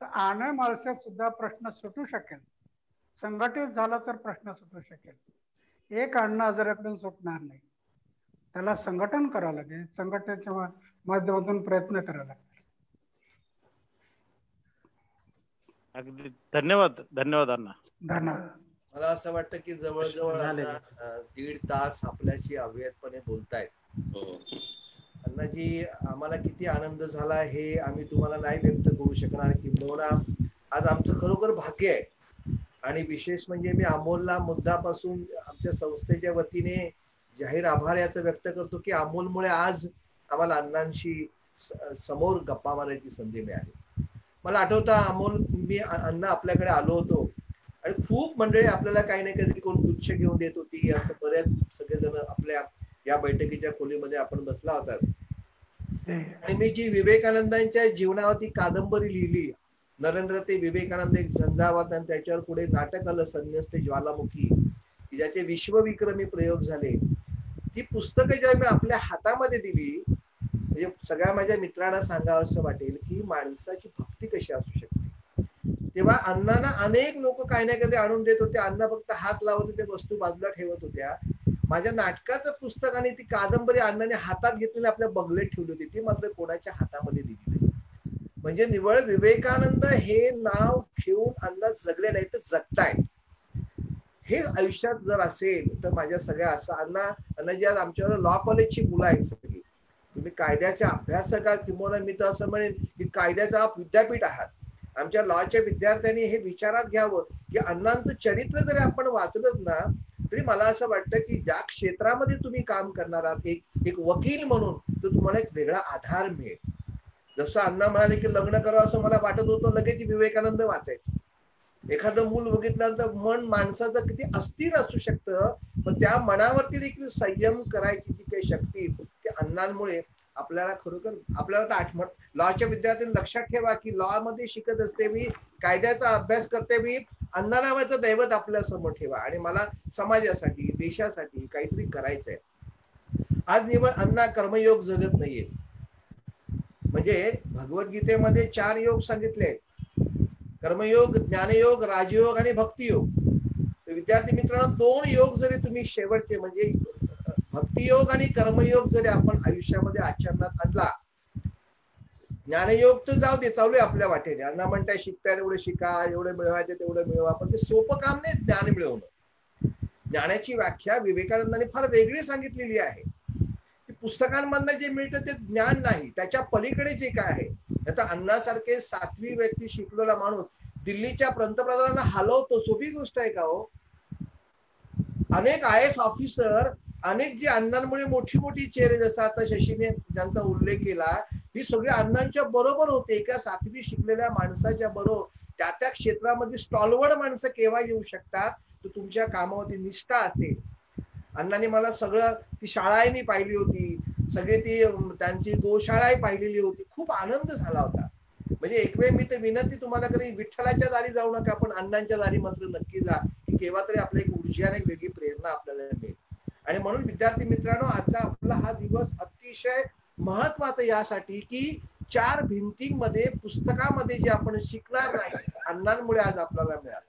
तर आणे माळशात सुद्धा प्रश्न सुटू शकेल. संघटित झाला तर प्रश्न सुटू शकेल. एक अण्णा हजारेकडून सुटणार नाही. त्याला संघटन करावं लागेल. संघटनेच्या माध्यमातून प्रयत्न करावा लागेल. अगदी धन्यवाद अण्णा. धन्यवाद. मला असं वाटतं की जवळजवळ 1.5 तास आपल्याशी अव्ययपणे बोलतायत. अण्णाजी, आम्हाला किती आनंद झाला हे आम्ही तुम्हाला नाही व्यक्त करू शकणार. किंबहुना आज आमचं खरोखर भाग्य आहे. आणि विशेष म्हणजे मी अमोलला मुद्दापासून आमच्या संस्थेच्या वतीने जाहीर आभार याचं व्यक्त करतो की अमोलमुळे आज आम्हाला अण्णांशी समोर गप्पा मारायची संधी मिळाली. मला आठवतं अमोल, मी अण्णा आपल्याकडे आलो होतो आणि खूप मंडळी आपल्याला काही ना काहीतरी कोण गुच्छ घेऊन देत होती. असं बऱ्याच सगळेजण आपल्या या बैठकीच्या खोलीमध्ये आपण बसला होता. आणि मी जी विवेकानंदांच्या जीवनावरती कादंबरी लिहिली, नरेंद्र ते विवेकानंद एक झंझावात, आणि त्याच्यावर पुढे नाटक आलं संन्यस्त ज्वालामुखी, ज्याचे विश्वविक्रमी प्रयोग झाले. ती पुस्तकं जेव्हा मी आपल्या हातामध्ये दिली, म्हणजे सगळ्या माझ्या मित्रांना सांगावं असं वाटेल की माणसाची भक्ती कशी असू शकते. तेव्हा अण्णांना अनेक लोक काही ना काही आणून देत होते. अण्णा फक्त हात लावत होते, वस्तू बाजूला ठेवत होत्या. माझ्या नाटकाचं पुस्तक आणि ती कादंबरी अण्णाने हातात घेतलेली आपल्या बंगल्यात ठेवली होती. ती मात्र कोणाच्या हातामध्ये दिली नाही. म्हणजे निव्वळ विवेकानंद हे नाव घेऊन अण्णा जगले नाही तर जगतायत. हे आयुष्यात जर असेल तर माझ्या सगळ्या असं अण्णा जी आज आमच्यावर लॉ कॉलेजची मुलं आहेत सगळी, तुम्ही कायद्याचे अभ्यासक आहात, किंवा मी तर असं म्हणेन की कायद्याचा विद्यापीठ आहात. आमच्या लॉच्या विद्यार्थ्यांनी हे विचारात घ्यावं की अण्णांचं चरित्र जरी आपण वाचलं ना तरी मला असं वाटतं की ज्या क्षेत्रामध्ये तुम्ही काम करणार आहात एक वकील म्हणून, तर तुम्हाला एक वेगळा आधार मिळेल. जसं अण्णा म्हणाले की लग्न करावं असं मला वाटत होतं, लगेच विवेकानंद वाचायचं. एखादं मूल बघितल्यानंतर मन माणसाचं किती अस्थिर असू शकतं, पण त्या मनावरती देखील संयम करायची जी काही शक्ती त्या अण्णांमुळे आपल्याला खरोखर आपल्याला तर आठवण. लॉच्या विद्यार्थ्यांनी लक्षात ठेवा की लॉ मध्ये शिकत असते मी, कायद्याचा अभ्यास करते मी, अण्णा नावाचं दैवत आपल्या समोर ठेवा आणि मला समाजासाठी देशासाठी काहीतरी करायचंय. आज निवड अण्णा कर्मयोग जगत नाहीये. म्हणजे भगवद्गीतेमध्ये 4 योग सांगितले आहेत, कर्मयोग, ज्ञानयोग, राजयोग आणि भक्तियोग. विद्यार्थी मित्रांनो 2 योग जरी तुम्ही शेवटचे म्हणजे भक्तियोग आणि कर्मयोग जरी आपण आयुष्यामध्ये आचरणात आणला, ज्ञानयोग तर जाऊ दे चालू आपल्या वाटेने, अण्णा म्हणताय शिकताय एवढं शिका, एवढं मिळवायचं तेवढं मिळवा, पण ते सोपं काम नाही ज्ञान मिळवणं. ज्ञानाची व्याख्या विवेकानंदाने फार वेगळी सांगितलेली आहे. पुस्तकांमधनं जे मिळतं ते ज्ञान नाही, त्याच्या पलीकडे जे काय आहे. आता अण्णासारखे 7वी व्यक्ती शिकलेला माणूस दिल्लीच्या पंतप्रधानांना हलवतो, सोपी गोष्ट आहे का हो? अनेक IAS ऑफिसर, अनेक जी अण्णांमुळे मोठी मोठी चेहरे, जसं आता शशीने ज्यांचा उल्लेख केला, ही सगळी अण्णांच्या बरोबर होते. एका 7वी शिकलेल्या माणसाच्या बरोबर त्या क्षेत्रामध्ये स्टॉलवर्ड माणसं केव्हा येऊ शकतात, तर तुमच्या कामावरती निष्ठा असेल. अण्णांनी मला सगळं, ती शाळाही मी पाहिली होती, सगळे ती त्यांची गोशाळाही पाहिलेली होती, खूप आनंद झाला होता. म्हणजे एक वेळ मी तर विनंती तुम्हाला करी, विठ्ठलाच्या दारी जाऊ नका, पण अण्णांच्या दारी मात्र नक्की जा, की केव्हा तरी आपल्या एक ऊर्जा आणि वेगळी प्रेरणा आपल्याला मिळेल. आणि म्हणून विद्यार्थी मित्रांनो, आजचा आपला हा दिवस अतिशय महत्वाचा यासाठी की 4 भिंतींमध्ये पुस्तकामध्ये जे आपण शिकणार नाही, अण्णांमुळे आज आपल्याला मिळालं.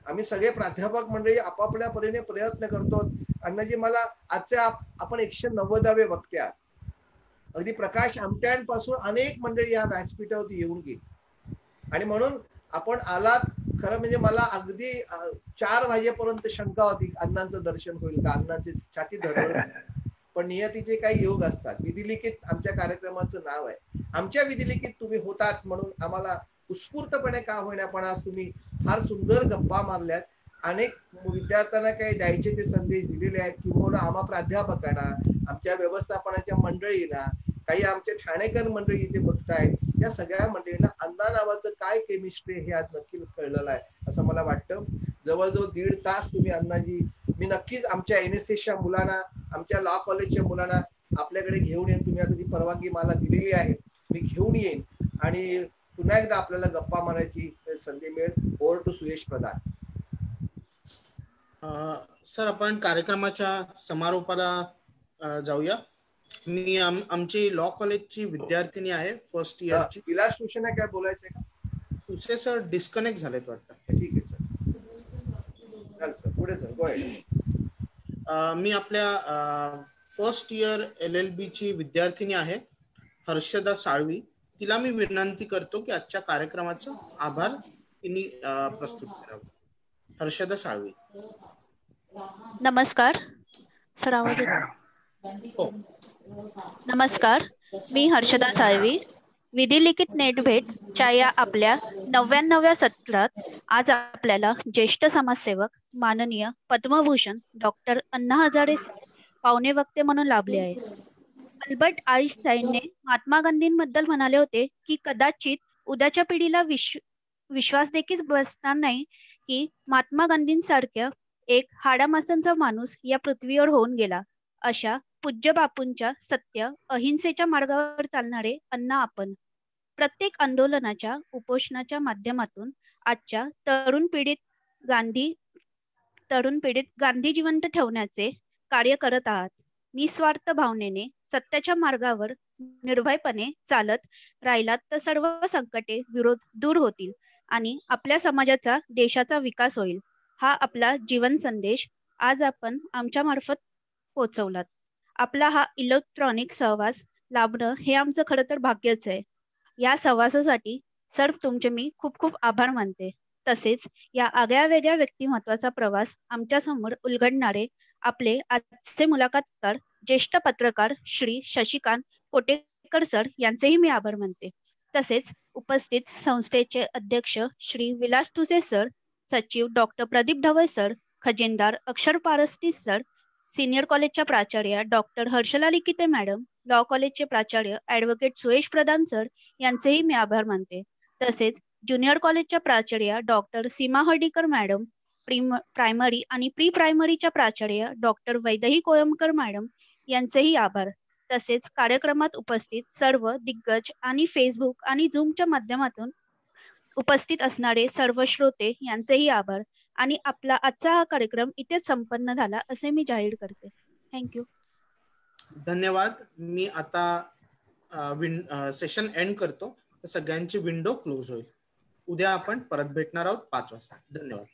आम्ही सगळे प्राध्यापक मंडळी आपापल्या परीने प्रयत्न करतो. अण्णाजी मला आजच्या आपण 190वे वक्ते आहात. अगदी प्रकाश आमट्यांपासून अनेक मंडळी या व्यासपीठावरती येऊन गेली आणि म्हणून आपण आलात. खरं म्हणजे मला अगदी 4 वाजेपर्यंत शंका होती अण्णांचं दर्शन होईल का, अण्णांची छाती धडधड, पण नियतीचे काही योग असतात. विधिलिखित आमच्या कार्यक्रमाचं नाव आहे. आमच्या विधिलिखित तुम्ही होतात म्हणून आम्हाला उत्स्फूर्तपणे का होईना, पण आज तुम्ही फार सुंदर गप्पा मारल्यात. अनेक विद्यार्थ्यांना काही द्यायचे ते संदेश दिलेले आहेत, किंवा आम्हा प्राध्यापकांना, आमच्या व्यवस्थापनाच्या मंडळींना, काही आमचे ठाणेकर मंडळी इथे बघतायत, या सगळ्या मंडळींना अण्णा नावाचं काय केमिस्ट्री हे आज नक्की कळलेलं आहे असं मला वाटतं. जवळजवळ 1.5 तास तुम्ही अण्णाजी, मी नक्कीच आमच्या NSSच्या मुलांना, आमच्या लॉ कॉलेजच्या मुलांना आपल्याकडे घेऊन येईन. तुम्ही आता ती परवानगी मला दिलेली आहे, मी घेऊन येईन आणि पुन्हा एकदा आपल्याला गप्पा मारायची संधी मिळेल. Over to Suyash Pradhan. Sir, आपण कार्यक्रमाच्या समारोपाला जाऊया. मी आमची लॉ कॉलेजची विद्यार्थिनी आहे, फर्स्ट इयरची. विलास ट्युशन काय बोलायचंय का? तुझे सर डिस्कनेक्ट झालेत वाटतं. ठीक आहे सर, सर पुढे सर, गो अहेड. मी आपल्या फर्स्ट इयर LLB ची विद्यार्थिनी आहे, हर्षदा साळवी. तिला मी विनंती करतो की आजच्या कार्यक्रमाचं आभार तिने प्रस्तुत करावं. हर्षदा साळवी. नमस्कार सर, आवाज येतो? नमस्कार, मी हर्षदा साळवी. विधिलिखित नेटभेटच्या या आपल्या 99व्या सत्रात आज आपल्याला ज्येष्ठ समाजसेवक माननीय पद्मभूषण डॉक्टर अण्णा हजारे पाहुणे वक्ते म्हणून लाभले आहे. अल्बर्ट आइन्स्टाईनने महात्मा गांधींबद्दल म्हणाले होते की कदाचित उद्याच्या पिढीला विश्वास देखील बसणार नाही की महात्मा गांधींसारख्या एक हाडामासांचा माणूस या पृथ्वीवर होऊन गेला. अशा पूज्य बापूंच्या सत्य अहिंसेच्या मार्गावर चालणारे अण्णा आपण. प्रत्येक आंदोलनाच्या, उपोषणाच्या माध्यमातून आजच्या तरुण पिढीत गांधी जिवंत ठेवण्याचे कार्य करत आहात. निस्वार्थ भावनेने सत्याच्या मार्गावर निर्भयपणे चालत राहिलात तर सर्व संकटे, विरोध दूर होतील आणि आपल्या समाजाचा, देशाचा विकास होईल. हा आपला जीवन संदेश आज आपण आमच्या मार्फत पोहोचवलात. आपला हा इलेक्ट्रॉनिक सहवास लाभणं हे आमचं खरं तर भाग्यच आहे. या सहवासासाठी सर तुमचे मी खूप खूप आभार मानते. तसेच या आगळ्या वेगळ्या व्यक्तिमत्वाचा प्रवास आमच्या समोर उलगडणारे आपले आजचे मुलाखतकार ज्येष्ठ पत्रकार श्री शशिकांत कोटेकर सर यांचेही मी आभार मानते. तसेच उपस्थित संस्थेचे अध्यक्ष श्री विलास तुसे सर, सचिव डॉक्टर प्रदीप ढवळ सर, खजिनदार अक्षर पारस्ती सर, सिनियर कॉलेजच्या प्राचार्य डॉक्टर हर्षला लिकिते मॅडम, लॉ कॉलेजचे प्राचार्य ॲडव्होकेट सुयश प्रधान सर यांचेही मी आभार मानते. तसेच ज्युनियर कॉलेजच्या प्राचार्य डॉक्टर सीमा हर्डीकर मॅडम, प्रायमरी आणि प्री प्रायमरीच्या प्राचार्य डॉक्टर वैदेही कोळंबकर मॅडम यांचेही आभार. तसेच कार्यक्रमात उपस्थित सर्व दिग्गज आणि फेसबुक आणि झूमच्या माध्यमातून उपस्थित असणारे सर्व श्रोते यांचेही आभार. आणि आपला आजचा हा कार्यक्रम इथेच संपन्न झाला असे मी जाहीर करते. थँक्यू. धन्यवाद. मी आता सेशन एंड करतो. सगळ्यांची विंडो क्लोज होईल. उद्या आपण परत भेटणार आहोत 5 वाजता. धन्यवाद.